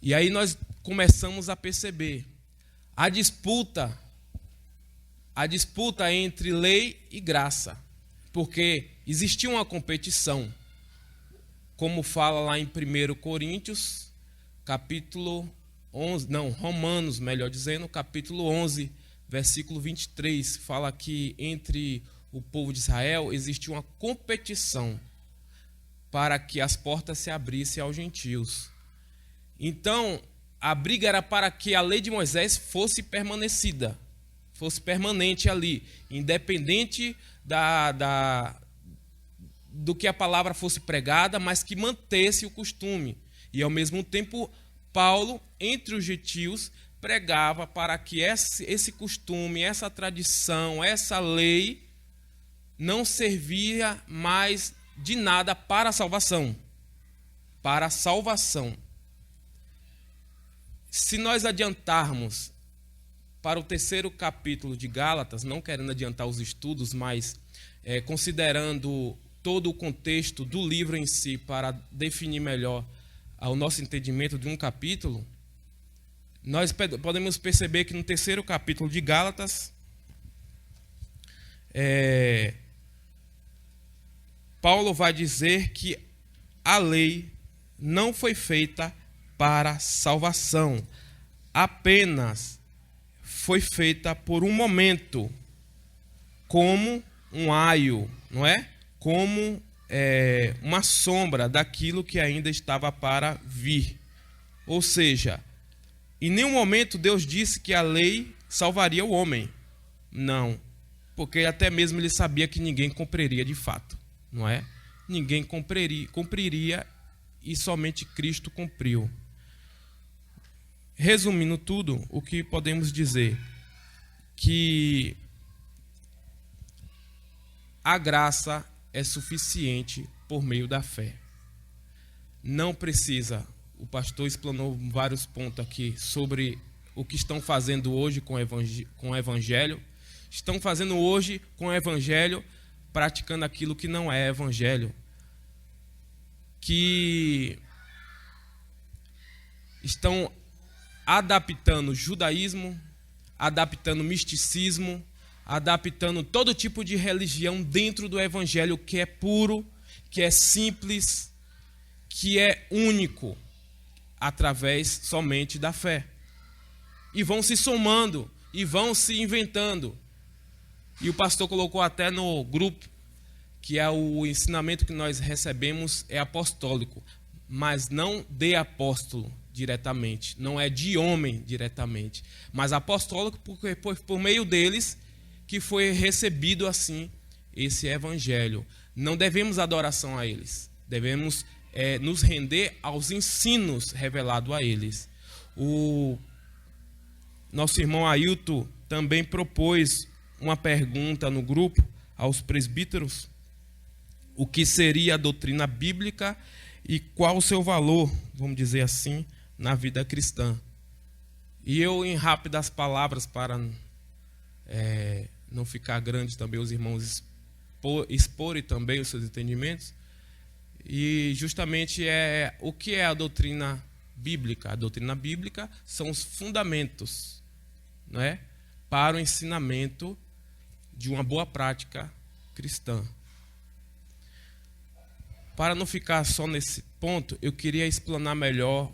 E aí nós começamos a perceber a disputa entre lei e graça, porque existia uma competição, como fala lá em 1 Coríntios, capítulo 11, Romanos, melhor dizendo, capítulo 11, versículo 23, fala que entre o povo de Israel existia uma competição para que as portas se abrissem aos gentios. Então, a briga era para que a lei de Moisés fosse permanecida, fosse permanente ali, independente do que a palavra fosse pregada, mas que mantesse o costume. E, ao mesmo tempo, Paulo, entre os gentios, pregava para que esse costume, essa tradição, essa lei não servia mais de nada para a salvação. Para a salvação. Se nós adiantarmos para o 3º capítulo de Gálatas, não querendo adiantar os estudos, mas considerando todo o contexto do livro em si para definir melhor o nosso entendimento de um capítulo, nós podemos perceber que no 3º capítulo de Gálatas, Paulo vai dizer que a lei não foi feita para salvação, apenas foi feita por um momento, como um aio, não é? Como uma sombra daquilo que ainda estava para vir. Ou seja, em nenhum momento Deus disse que a lei salvaria o homem. Não, porque até mesmo ele sabia que ninguém cumpriria de fato, não é? Ninguém cumpriria e somente Cristo cumpriu. Resumindo tudo, o que podemos dizer? Que a graça é suficiente por meio da fé. Não precisa, o pastor explanou vários pontos aqui sobre o que estão fazendo hoje com o evangelho. Estão fazendo hoje com o evangelho, praticando aquilo que não é evangelho. Que estão adaptando judaísmo, adaptando misticismo, adaptando todo tipo de religião dentro do evangelho que é puro, que é simples, que é único, através somente da fé. E vão se somando, e vão se inventando. E o pastor colocou até no grupo, que é o ensinamento que nós recebemos é apostólico, mas não de apóstolo diretamente, não é de homem diretamente, mas apostólico porque por meio deles que foi recebido assim esse evangelho. Não devemos adoração a eles, devemos nos render aos ensinos revelados a eles. O nosso irmão Ailton também propôs uma pergunta no grupo aos presbíteros: o que seria a doutrina bíblica e qual o seu valor, vamos dizer assim, na vida cristã. E eu, em rápidas palavras, para não ficar grande também os irmãos exporem também os seus entendimentos, e justamente o que é a doutrina bíblica? A doutrina bíblica são os fundamentos, não é? Para o ensinamento de uma boa prática cristã. Para não ficar só nesse ponto, eu queria explanar melhor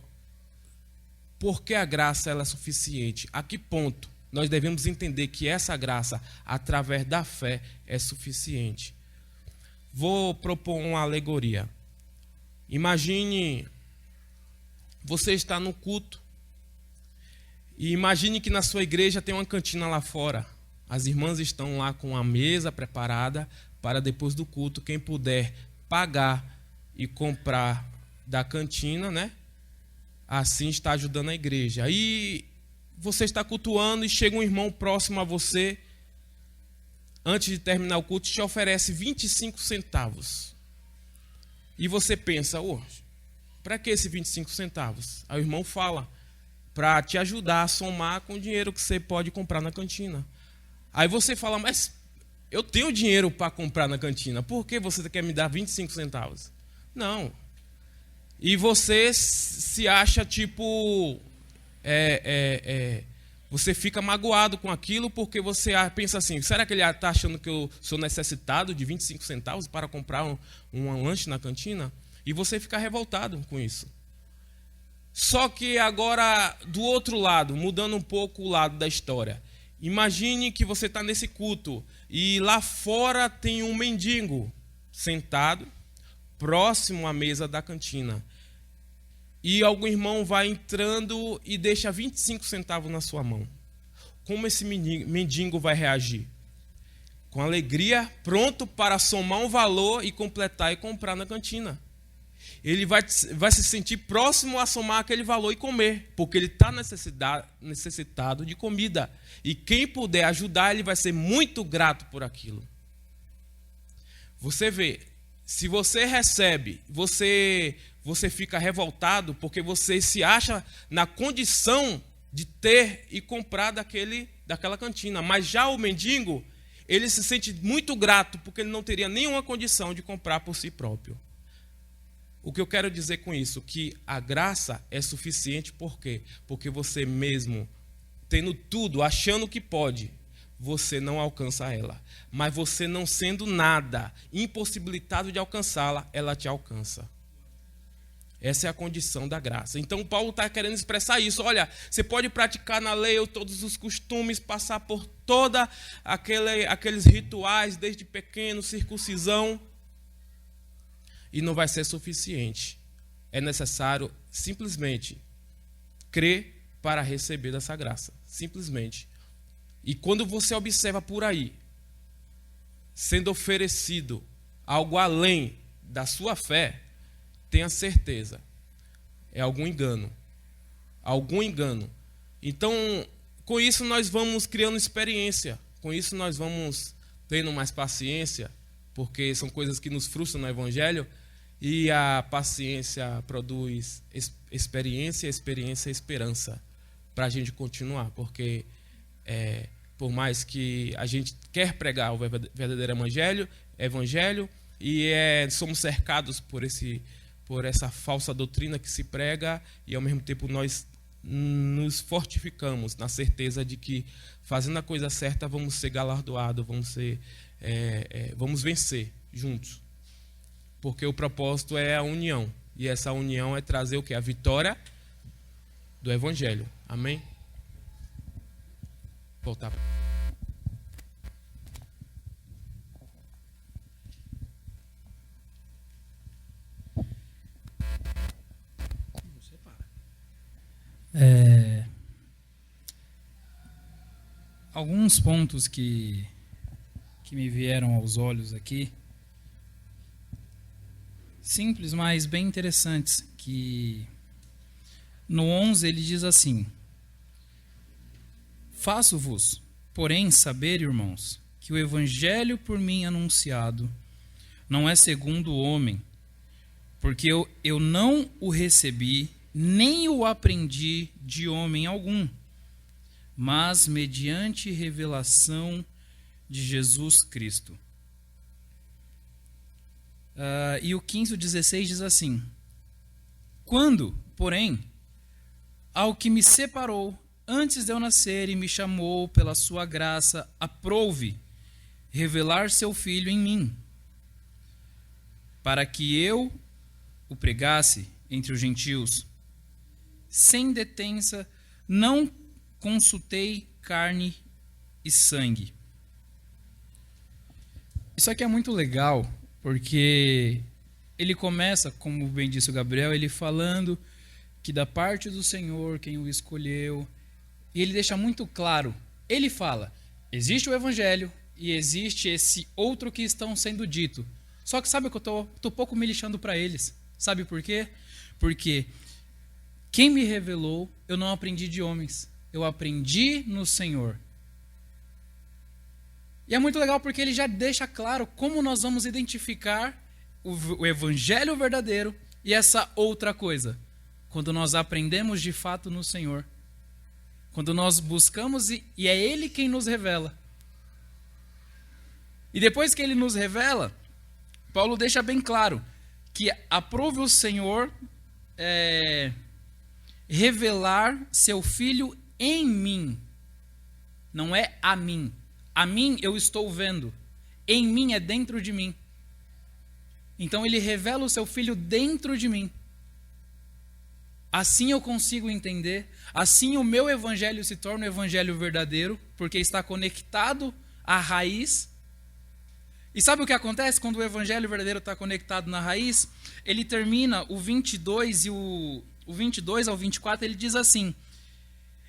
por que a graça ela é suficiente. A que ponto nós devemos entender que essa graça, através da fé, é suficiente. Vou propor uma alegoria. Imagine, você está no culto, e imagine que na sua igreja tem uma cantina lá fora. As irmãs estão lá com a mesa preparada para depois do culto, quem puder pagar e comprar da cantina, né? Assim está ajudando a igreja. Aí você está cultuando e chega um irmão próximo a você, antes de terminar o culto, te oferece 25 centavos. E você pensa, para que esse 25 centavos? Aí o irmão fala, para te ajudar a somar com o dinheiro que você pode comprar na cantina. Aí você fala, mas eu tenho dinheiro para comprar na cantina, por que você quer me dar 25 centavos? Não. E você se acha tipo... você fica magoado com aquilo porque você pensa assim, será que ele está achando que eu sou necessitado de 25 centavos para comprar um lanche na cantina? E você fica revoltado com isso. Só que agora, do outro lado, mudando um pouco o lado da história, imagine que você está nesse culto e lá fora tem um mendigo sentado próximo à mesa da cantina. E algum irmão vai entrando e deixa 25 centavos na sua mão. Como esse mendigo vai reagir? Com alegria, pronto para somar um valor e completar e comprar na cantina. Ele vai se sentir próximo a somar aquele valor e comer, porque ele está necessitado de comida. E quem puder ajudar, ele vai ser muito grato por aquilo. Você vê, se você recebe, você fica revoltado porque você se acha na condição de ter e comprar daquela cantina. Mas já o mendigo, ele se sente muito grato porque ele não teria nenhuma condição de comprar por si próprio. O que eu quero dizer com isso? Que a graça é suficiente, por quê? Porque você mesmo, tendo tudo, achando que pode, você não alcança ela. Mas você não sendo nada, impossibilitado de alcançá-la, ela te alcança. Essa é a condição da graça. Então Paulo está querendo expressar isso. Olha, você pode praticar na lei todos os costumes, passar por toda aqueles rituais, desde pequeno, circuncisão, e não vai ser suficiente. É necessário simplesmente crer para receber dessa graça. Simplesmente. E quando você observa por aí, sendo oferecido algo além da sua fé, tenha certeza, é algum engano. Algum engano. Então, com isso nós vamos criando experiência. Com isso nós vamos tendo mais paciência, porque são coisas que nos frustram no Evangelho. E a paciência produz experiência, experiência, esperança para a gente continuar. Porque por mais que a gente quer pregar o verdadeiro evangelho e somos cercados por essa falsa doutrina que se prega, e ao mesmo tempo nós nos fortificamos na certeza de que fazendo a coisa certa vamos ser galardoados, vamos vencer juntos. Porque o propósito é a união. E essa união é trazer o quê? A vitória do Evangelho. Amém? Voltar. Alguns pontos que me vieram aos olhos aqui, simples, mas bem interessantes, que no 11 ele diz assim: faço-vos, porém, saber, irmãos, que o evangelho por mim anunciado não é segundo o homem, porque eu não o recebi, nem o aprendi de homem algum, mas mediante revelação de Jesus Cristo. E o 15:16 diz assim: quando, porém, ao que me separou antes de eu nascer e me chamou pela sua graça, aprouve revelar seu Filho em mim, para que eu o pregasse entre os gentios, sem detença, não consultei carne e sangue. Isso aqui é muito legal, porque ele começa, como bem disse o Gabriel, ele falando que da parte do Senhor, quem o escolheu, e ele deixa muito claro, ele fala, existe o Evangelho e existe esse outro que estão sendo dito. Só que sabe que eu tô pouco me lixando para eles. Sabe por quê? Porque quem me revelou, eu não aprendi de homens, eu aprendi no Senhor. E é muito legal porque ele já deixa claro como nós vamos identificar o evangelho verdadeiro e essa outra coisa. Quando nós aprendemos de fato no Senhor. Quando nós buscamos e é Ele quem nos revela. E depois que Ele nos revela, Paulo deixa bem claro que aprove o Senhor revelar seu Filho em mim. Não é a mim. A mim eu estou vendo. Em mim é dentro de mim. Então ele revela o seu Filho dentro de mim. Assim eu consigo entender. Assim o meu evangelho se torna o evangelho verdadeiro, porque está conectado à raiz. E sabe o que acontece quando o evangelho verdadeiro está conectado na raiz? Ele termina o 22 e o 22 ao 24, ele diz assim: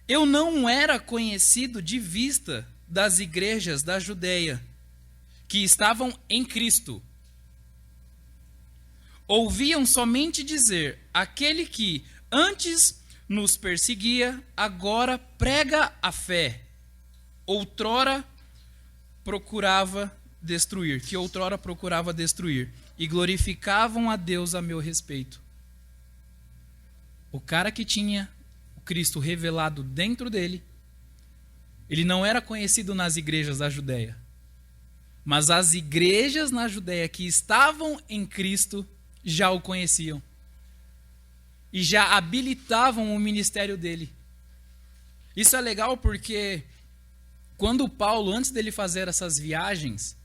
eu não era conhecido de vista das igrejas da Judeia, que estavam em Cristo. Ouviam somente dizer, aquele que antes nos perseguia, agora prega a fé. Outrora procurava destruir, e glorificavam a Deus a meu respeito. O cara que tinha o Cristo revelado dentro dele, ele não era conhecido nas igrejas da Judéia, mas as igrejas na Judéia que estavam em Cristo já o conheciam e já habilitavam o ministério dele. Isso é legal porque quando Paulo, antes dele fazer essas viagens,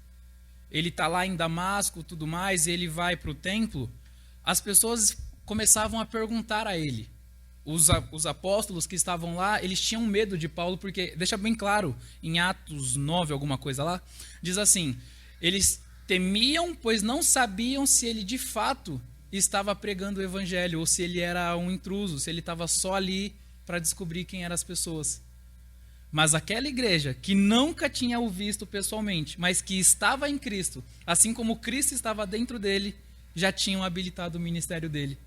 ele está lá em Damasco, tudo mais, e ele vai para o templo, as pessoas começavam a perguntar a ele. Os apóstolos que estavam lá, eles tinham medo de Paulo, porque, deixa bem claro, em Atos 9, alguma coisa lá, diz assim, eles temiam, pois não sabiam se ele de fato estava pregando o evangelho, ou se ele era um intruso, se ele estava só ali para descobrir quem eram as pessoas. Mas aquela igreja que nunca tinha o visto pessoalmente, mas que estava em Cristo, assim como Cristo estava dentro dele, já tinham habilitado o ministério dele.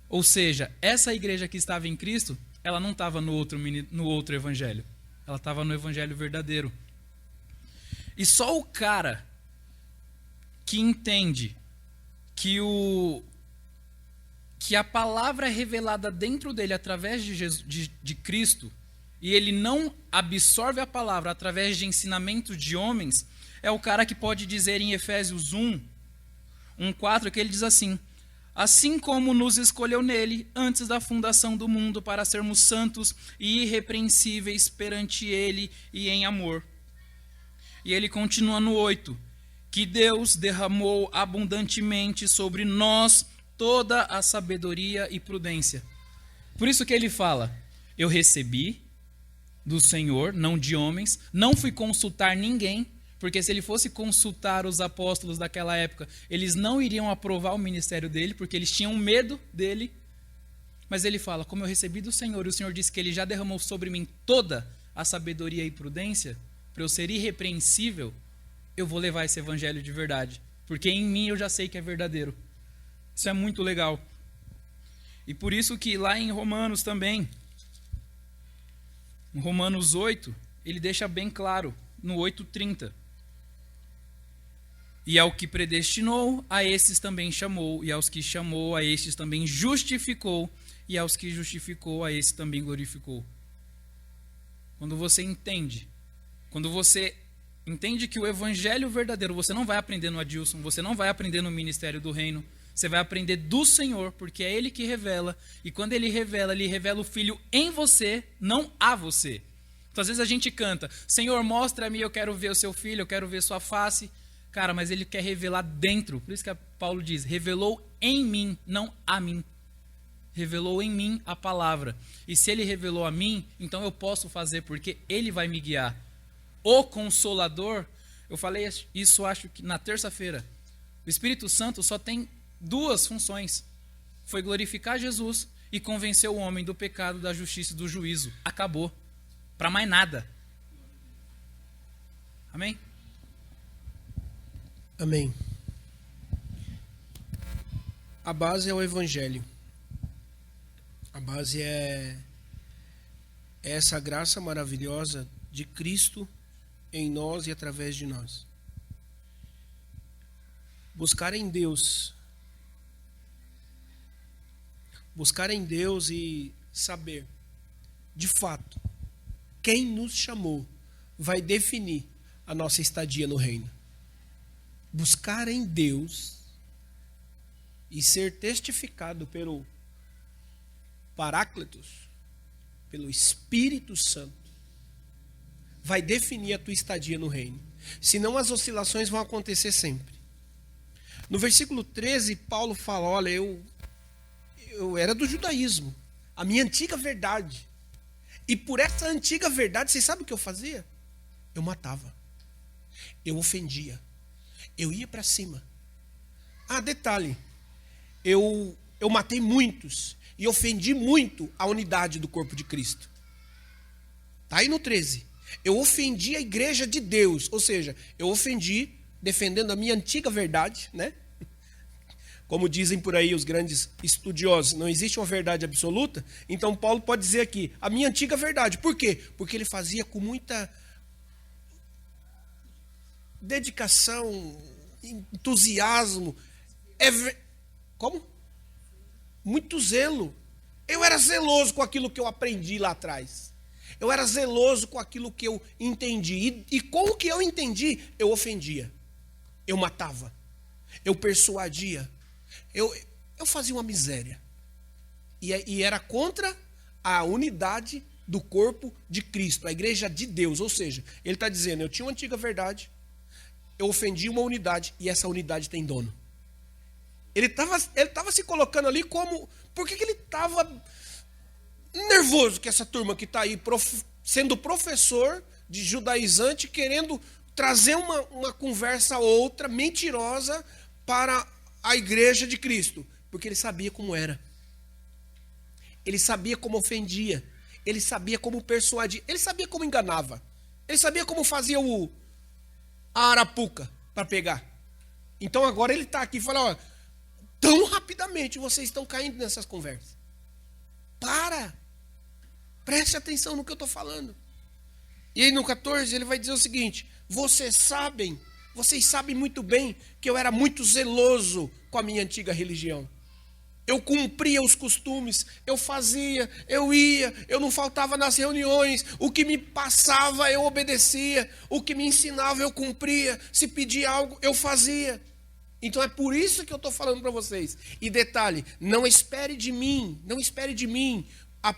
Ou seja, essa igreja que estava em Cristo, ela não estava no outro evangelho. Ela estava no evangelho verdadeiro. E só o cara que entende que a palavra é revelada dentro dele através de Cristo, e ele não absorve a palavra através de ensinamento de homens, é o cara que pode dizer em Efésios 1:4, que ele diz assim: assim como nos escolheu nele antes da fundação do mundo para sermos santos e irrepreensíveis perante ele e em amor. E ele continua no 8, que Deus derramou abundantemente sobre nós toda a sabedoria e prudência. Por isso que ele fala, eu recebi do Senhor, não de homens, não fui consultar ninguém, porque se ele fosse consultar os apóstolos daquela época, eles não iriam aprovar o ministério dele, porque eles tinham medo dele. Mas ele fala, como eu recebi do Senhor, e o Senhor disse que ele já derramou sobre mim toda a sabedoria e prudência, para eu ser irrepreensível, eu vou levar esse evangelho de verdade, porque em mim eu já sei que é verdadeiro. Isso é muito legal. E por isso que lá em Romanos também, em Romanos 8, ele deixa bem claro, no 8:30. E ao que predestinou, a esses também chamou, e aos que chamou, a estes também justificou, e aos que justificou, a esses também glorificou. Quando você entende que o evangelho verdadeiro, você não vai aprender no Adilson, você não vai aprender no ministério do reino, você vai aprender do Senhor, porque é Ele que revela, e quando Ele revela o Filho em você, não a você. Então, às vezes a gente canta, Senhor, mostra-me, eu quero ver o seu Filho, eu quero ver sua face. Cara, mas Ele quer revelar dentro. Por isso que Paulo diz, revelou em mim, não a mim. Revelou em mim a palavra. E se Ele revelou a mim, então eu posso fazer, porque Ele vai me guiar. O Consolador, eu falei isso acho que na terça-feira. O Espírito Santo só tem duas funções. Foi glorificar Jesus e convencer o homem do pecado, da justiça e do juízo. Acabou. Para mais nada. Amém? Amém. A base é o Evangelho. A base é essa graça maravilhosa de Cristo em nós e através de nós. Buscar em Deus e saber, de fato, quem nos chamou vai definir a nossa estadia no reino. Buscar em Deus e ser testificado pelo Paráclitos, pelo Espírito Santo, vai definir a tua estadia no reino. Senão as oscilações vão acontecer sempre. No versículo 13, Paulo fala, olha, eu era do judaísmo, a minha antiga verdade. E por essa antiga verdade, vocês sabem o que eu fazia? Eu matava. Eu ofendia. Eu ia para cima. Ah, detalhe. Eu matei muitos e ofendi muito a unidade do corpo de Cristo. Está aí no 13. Eu ofendi a igreja de Deus. Ou seja, eu ofendi defendendo a minha antiga verdade, né? Como dizem por aí os grandes estudiosos, não existe uma verdade absoluta. Então Paulo pode dizer aqui, a minha antiga verdade. Por quê? Porque ele fazia com muita dedicação, entusiasmo. Como? Muito zelo. Eu era zeloso com aquilo que eu aprendi lá atrás. Eu era zeloso com aquilo que eu entendi. E com o que eu entendi, eu ofendia. Eu matava. eu persuadia, eu fazia uma miséria. E era contra a unidade do corpo de Cristo, a igreja de Deus. Ou seja, ele está dizendo, eu tinha uma antiga verdade, eu ofendi uma unidade e essa unidade tem dono. Ele estava se colocando ali como... Por que ele estava nervoso que essa turma que está aí sendo professor de judaizante, querendo trazer uma conversa outra, mentirosa, para a igreja de Cristo? Porque ele sabia como era. Ele sabia como ofendia. Ele sabia como persuadia. Ele sabia como enganava. Ele sabia como fazia a arapuca para pegar. Então agora ele está aqui e fala, ó, tão rapidamente vocês estão caindo nessas conversas. Preste atenção no que eu estou falando. E aí no 14 ele vai dizer o seguinte, vocês sabem muito bem que eu era muito zeloso com a minha antiga religião. Eu cumpria os costumes, eu fazia, eu ia, eu não faltava nas reuniões, o que me passava eu obedecia, o que me ensinava eu cumpria, se pedia algo eu fazia. Então é por isso que eu estou falando para vocês. E detalhe, não espere de mim, a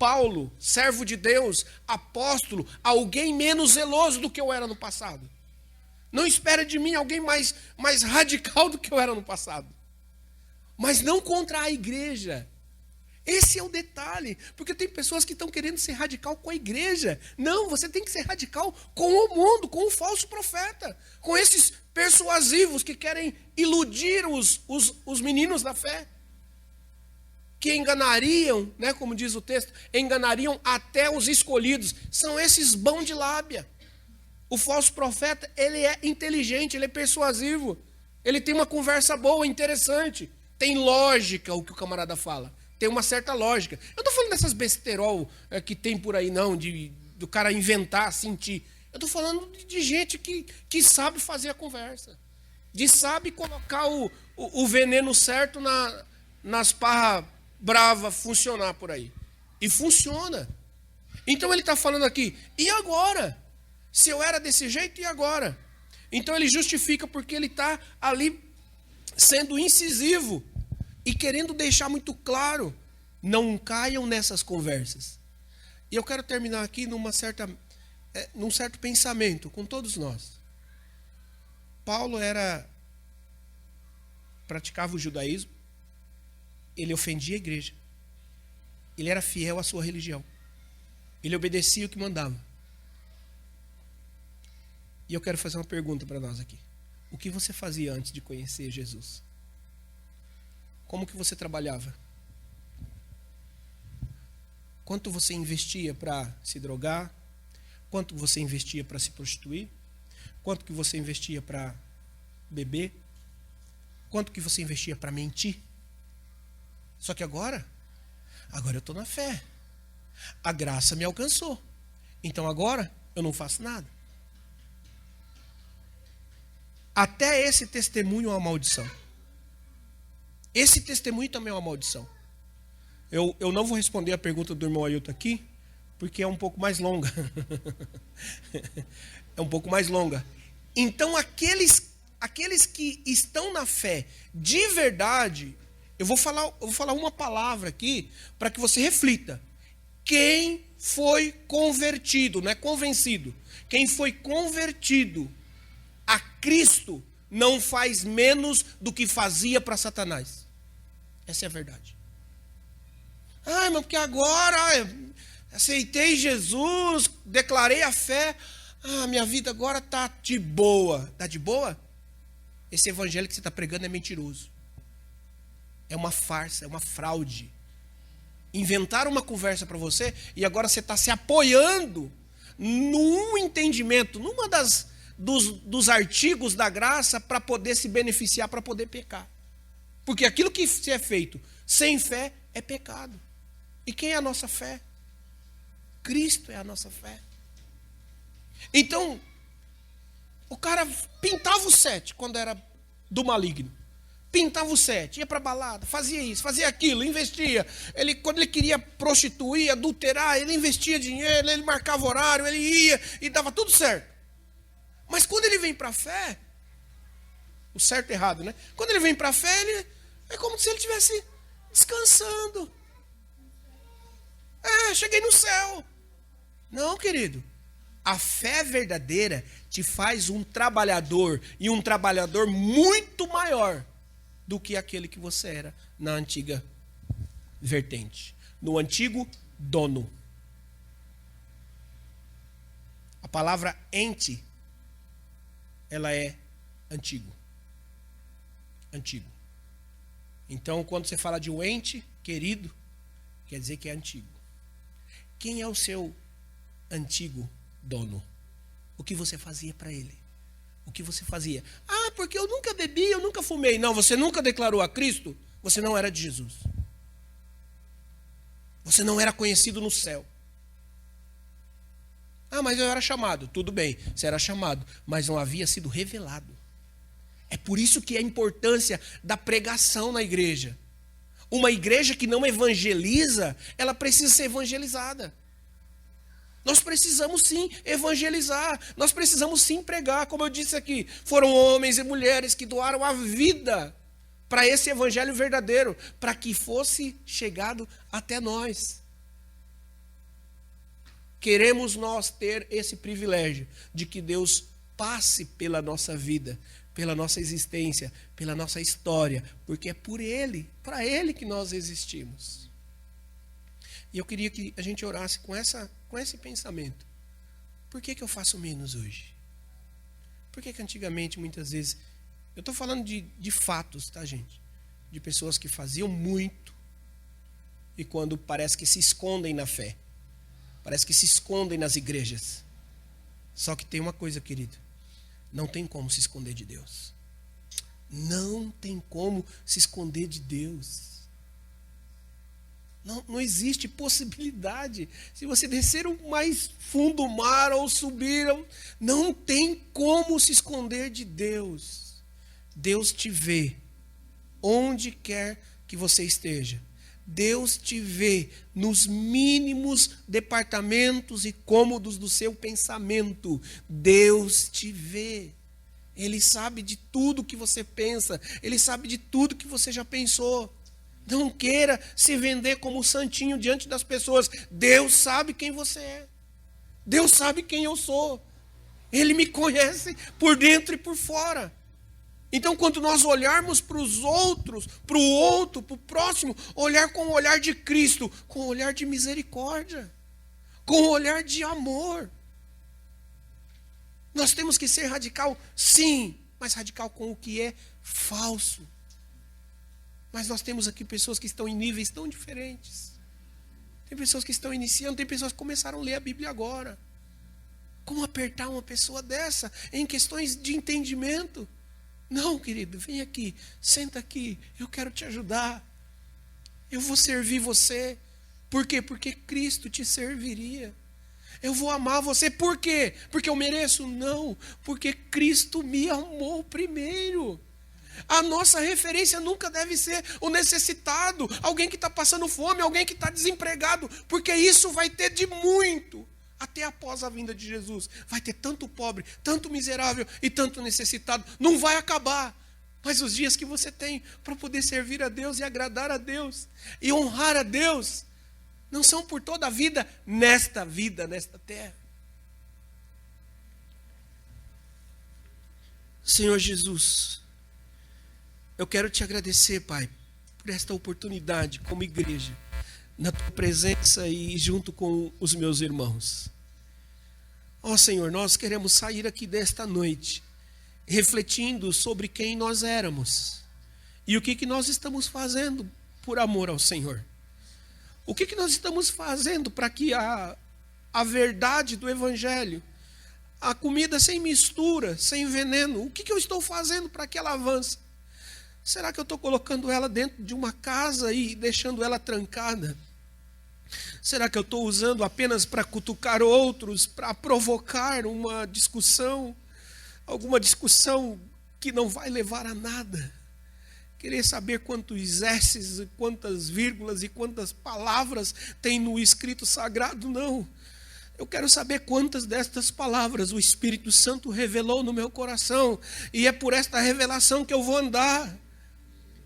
Paulo, servo de Deus, apóstolo, alguém menos zeloso do que eu era no passado. Não espere de mim alguém mais radical do que eu era no passado. Mas não contra a igreja. Esse é o detalhe. Porque tem pessoas que estão querendo ser radical com a igreja. Não, você tem que ser radical com o mundo, com o falso profeta. Com esses persuasivos que querem iludir os meninos da fé. Que enganariam, né, como diz o texto, enganariam até os escolhidos. São esses bão de lábia. O falso profeta, ele é inteligente, ele é persuasivo. Ele tem uma conversa boa, interessante. Tem lógica o que o camarada fala. Tem uma certa lógica. Eu não estou falando dessas besterol que tem por aí, não, do cara inventar, sentir. Eu estou falando de gente que sabe fazer a conversa. De sabe colocar o veneno certo nas parras bravas funcionar por aí. E funciona. Então ele está falando aqui, e agora? Se eu era desse jeito, e agora? Então ele justifica porque ele está ali sendo incisivo e querendo deixar muito claro, não caiam nessas conversas. E eu quero terminar aqui num certo pensamento com todos nós. Paulo praticava o judaísmo, ele ofendia a igreja, ele era fiel à sua religião, ele obedecia o que mandava. E eu quero fazer uma pergunta para nós aqui. O que você fazia antes de conhecer Jesus? Como que você trabalhava? Quanto você investia para se drogar? Quanto você investia para se prostituir? Quanto que você investia para beber? Quanto que você investia para mentir? Só que agora eu estou na fé. A graça me alcançou. Então agora eu não faço nada. Até esse testemunho é uma maldição. Esse testemunho também é uma maldição. Eu não vou responder a pergunta do irmão Ailton aqui, porque é um pouco mais longa. É um pouco mais longa. Então, aqueles que estão na fé de verdade, eu vou falar uma palavra aqui para que você reflita. Quem foi convertido, não é convencido. Quem foi convertido a Cristo não faz menos do que fazia para Satanás. Essa é a verdade. Mas porque agora aceitei Jesus, declarei a fé, minha vida agora está de boa. Está de boa? Esse evangelho que você está pregando é mentiroso. É uma farsa, é uma fraude. Inventaram uma conversa para você e agora você está se apoiando num entendimento, numa dos artigos da graça para poder se beneficiar, para poder pecar. Porque aquilo que se é feito sem fé é pecado. E quem é a nossa fé? Cristo é a nossa fé. Então, o cara pintava o 7 quando era do maligno. Pintava o 7, ia para balada, fazia isso, fazia aquilo, investia. Quando ele queria prostituir, adulterar, ele investia dinheiro, ele marcava horário, ele ia e dava tudo certo. Mas quando ele vem para a fé, o certo e errado, né? Quando ele vem para a fé, ele é como se ele estivesse descansando. Cheguei no céu. Não, querido. A fé verdadeira te faz um trabalhador, e um trabalhador muito maior do que aquele que você era na antiga vertente, no antigo dono. A palavra ente, ela é antigo. Antigo. Então, quando você fala de um ente querido, quer dizer que é antigo. Quem é o seu antigo dono? O que você fazia para ele? O que você fazia? Porque eu nunca bebi, eu nunca fumei. Não, você nunca declarou a Cristo, você não era de Jesus. Você não era conhecido no céu. Mas eu era chamado. Tudo bem, você era chamado, mas não havia sido revelado. É por isso que é a importância da pregação na igreja. Uma igreja que não evangeliza, ela precisa ser evangelizada. Nós precisamos sim evangelizar, nós precisamos sim pregar. Como eu disse aqui, foram homens e mulheres que doaram a vida para esse evangelho verdadeiro, para que fosse chegado até nós. Queremos nós ter esse privilégio de que Deus passe pela nossa vida, pela nossa existência, pela nossa história, porque é por Ele, para Ele que nós existimos. E eu queria que a gente orasse com esse pensamento. Por que eu faço menos hoje? Por que antigamente, muitas vezes... Eu estou falando de fatos, tá, gente? De pessoas que faziam muito e quando parece que se escondem na fé. Parece que se escondem nas igrejas. Só que tem uma coisa, querido. Não tem como se esconder de Deus. Não tem como se esconder de Deus. Não existe possibilidade. Se você descer o mais fundo do mar ou subir, não tem como se esconder de Deus. Deus te vê onde quer que você esteja. Deus te vê nos mínimos departamentos e cômodos do seu pensamento. Deus te vê. Ele sabe de tudo que você pensa. Ele sabe de tudo que você já pensou. Não queira se vender como santinho diante das pessoas. Deus sabe quem você é. Deus sabe quem eu sou. Ele me conhece por dentro e por fora. Então, quando nós olharmos para os outros, para o outro, para o próximo, olhar com o olhar de Cristo, com o olhar de misericórdia, com o olhar de amor. Nós temos que ser radical, sim, mas radical com o que é falso. Mas nós temos aqui pessoas que estão em níveis tão diferentes. Tem pessoas que estão iniciando, tem pessoas que começaram a ler a Bíblia agora. Como apertar uma pessoa dessa em questões de entendimento? Não, querido, vem aqui, senta aqui, eu quero te ajudar. Eu vou servir você. Por quê? Porque Cristo te serviria. Eu vou amar você. Por quê? Porque eu mereço? Não, porque Cristo me amou primeiro. A nossa referência nunca deve ser o necessitado, alguém que está passando fome, alguém que está desempregado, porque isso vai ter de muito. Até após a vinda de Jesus, vai ter tanto pobre, tanto miserável e tanto necessitado. Não vai acabar. Mas os dias que você tem para poder servir a Deus e agradar a Deus e honrar a Deus, não são por toda a vida, nesta terra. Senhor Jesus, eu quero te agradecer, Pai, por esta oportunidade como igreja, na tua presença e junto com os meus irmãos. Ó Senhor, nós queremos sair aqui desta noite refletindo sobre quem nós éramos e o que nós estamos fazendo por amor ao Senhor. O que nós estamos fazendo para que a verdade do Evangelho, a comida sem mistura, sem veneno, o que eu estou fazendo para que ela avance? Será que eu estou colocando ela dentro de uma casa e deixando ela trancada? Será que eu estou usando apenas para cutucar outros, para provocar uma discussão, alguma discussão que não vai levar a nada? Querer saber quantos S's, quantas vírgulas e quantas palavras tem no escrito sagrado? Não. Eu quero saber quantas destas palavras o Espírito Santo revelou no meu coração, e é por esta revelação que eu vou andar.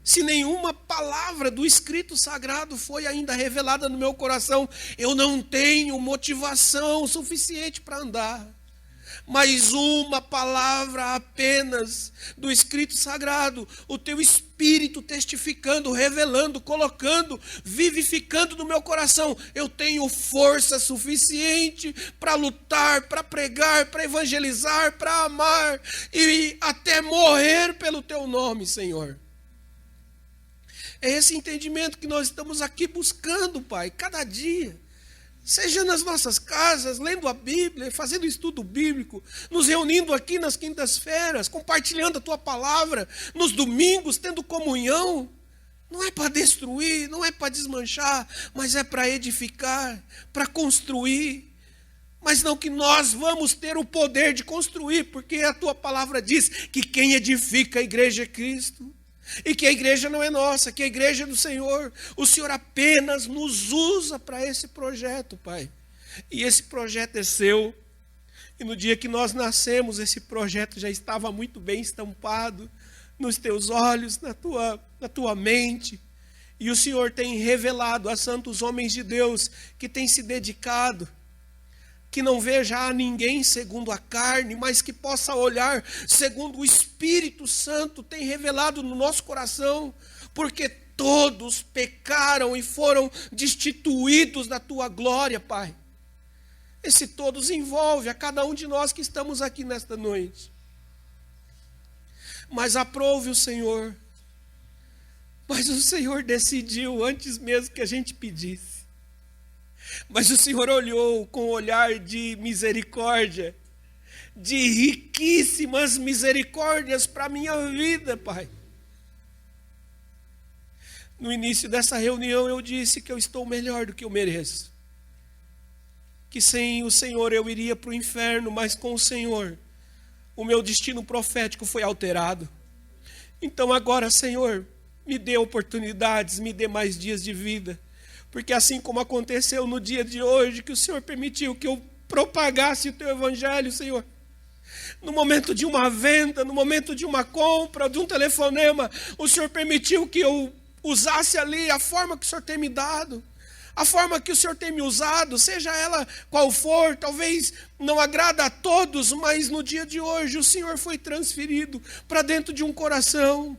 Se nenhuma palavra do escrito sagrado foi ainda revelada no meu coração, eu não tenho motivação suficiente para andar. Mas uma palavra apenas do escrito sagrado, o teu Espírito testificando, revelando, colocando, vivificando no meu coração, eu tenho força suficiente para lutar, para pregar, para evangelizar, para amar e até morrer pelo teu nome, Senhor. É esse entendimento que nós estamos aqui buscando, Pai, cada dia. Seja nas nossas casas, lendo a Bíblia, fazendo estudo bíblico, nos reunindo aqui nas quintas-feiras, compartilhando a Tua palavra, nos domingos, tendo comunhão. Não é para destruir, não é para desmanchar, mas é para edificar, para construir. Mas não que nós vamos ter o poder de construir, porque a Tua palavra diz que quem edifica a igreja é Cristo. E que a igreja não é nossa, que a igreja é do Senhor. O Senhor apenas nos usa para esse projeto, Pai. E esse projeto é seu. E no dia que nós nascemos, esse projeto já estava muito bem estampado nos teus olhos, na tua mente. E o Senhor tem revelado a santos homens de Deus que têm se dedicado, que não veja a ninguém segundo a carne, mas que possa olhar segundo o Espírito Santo tem revelado no nosso coração, porque todos pecaram e foram destituídos da Tua glória, Pai. Esse todos envolve a cada um de nós que estamos aqui nesta noite. Mas aprove o Senhor. Mas o Senhor decidiu antes mesmo que a gente pedisse. Mas o Senhor olhou com um olhar de misericórdia, de riquíssimas misericórdias para a minha vida, Pai. No início dessa reunião eu disse que eu estou melhor do que eu mereço. Que sem o Senhor eu iria para o inferno, mas com o Senhor o meu destino profético foi alterado. Então agora, Senhor, me dê oportunidades, me dê mais dias de vida. Porque assim como aconteceu no dia de hoje, que o Senhor permitiu que eu propagasse o Teu Evangelho, Senhor. No momento de uma venda, no momento de uma compra, de um telefonema, o Senhor permitiu que eu usasse ali a forma que o Senhor tem me dado. A forma que o Senhor tem me usado, seja ela qual for, talvez não agrada a todos, mas no dia de hoje o Senhor foi transferido para dentro de um coração.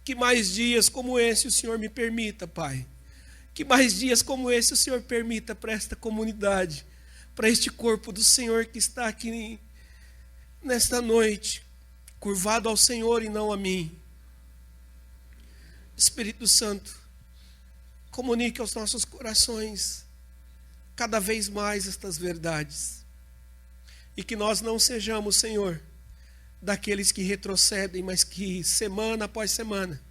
Que mais dias como esse o Senhor me permita, Pai. Que mais dias como esse o Senhor permita para esta comunidade, para este corpo do Senhor que está aqui nesta noite, curvado ao Senhor e não a mim. Espírito Santo, comunique aos nossos corações cada vez mais estas verdades. E que nós não sejamos, Senhor, daqueles que retrocedem, mas que semana após semana,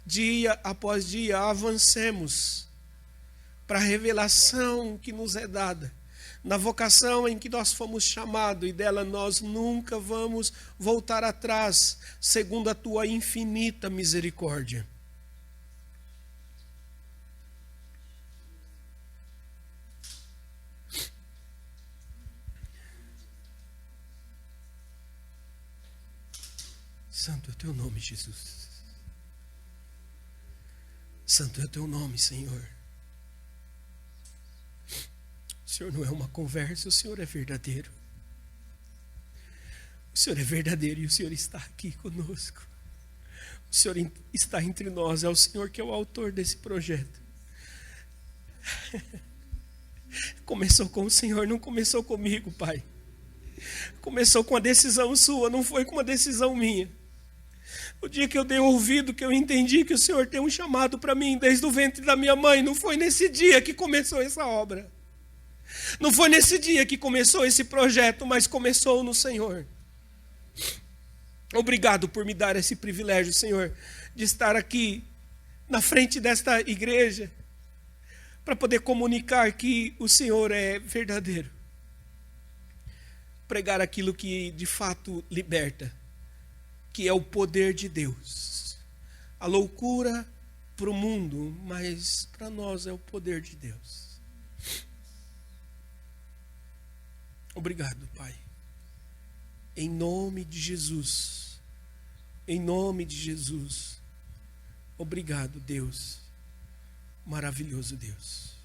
dia após dia, avancemos para a revelação que nos é dada, na vocação em que nós fomos chamados, e dela nós nunca vamos voltar atrás, segundo a Tua infinita misericórdia. Santo é o Teu nome, Jesus. Santo é o Teu nome, Senhor. O Senhor não é uma conversa, o Senhor é verdadeiro. O Senhor é verdadeiro e o Senhor está aqui conosco. O Senhor está entre nós, é o Senhor que é o autor desse projeto. Começou com o Senhor, não começou comigo, Pai. Começou com a decisão sua, não foi com uma decisão minha. O dia que eu dei ouvido, que eu entendi que o Senhor tem um chamado para mim desde o ventre da minha mãe, não foi nesse dia que começou essa obra. Não foi nesse dia que começou esse projeto, mas começou no Senhor. Obrigado por me dar esse privilégio, Senhor, de estar aqui na frente desta igreja para poder comunicar que o Senhor é verdadeiro. Pregar aquilo que de fato liberta, que é o poder de Deus. A loucura para o mundo, mas para nós é o poder de Deus. Obrigado, Pai. Em nome de Jesus. Em nome de Jesus. Obrigado, Deus. Maravilhoso Deus.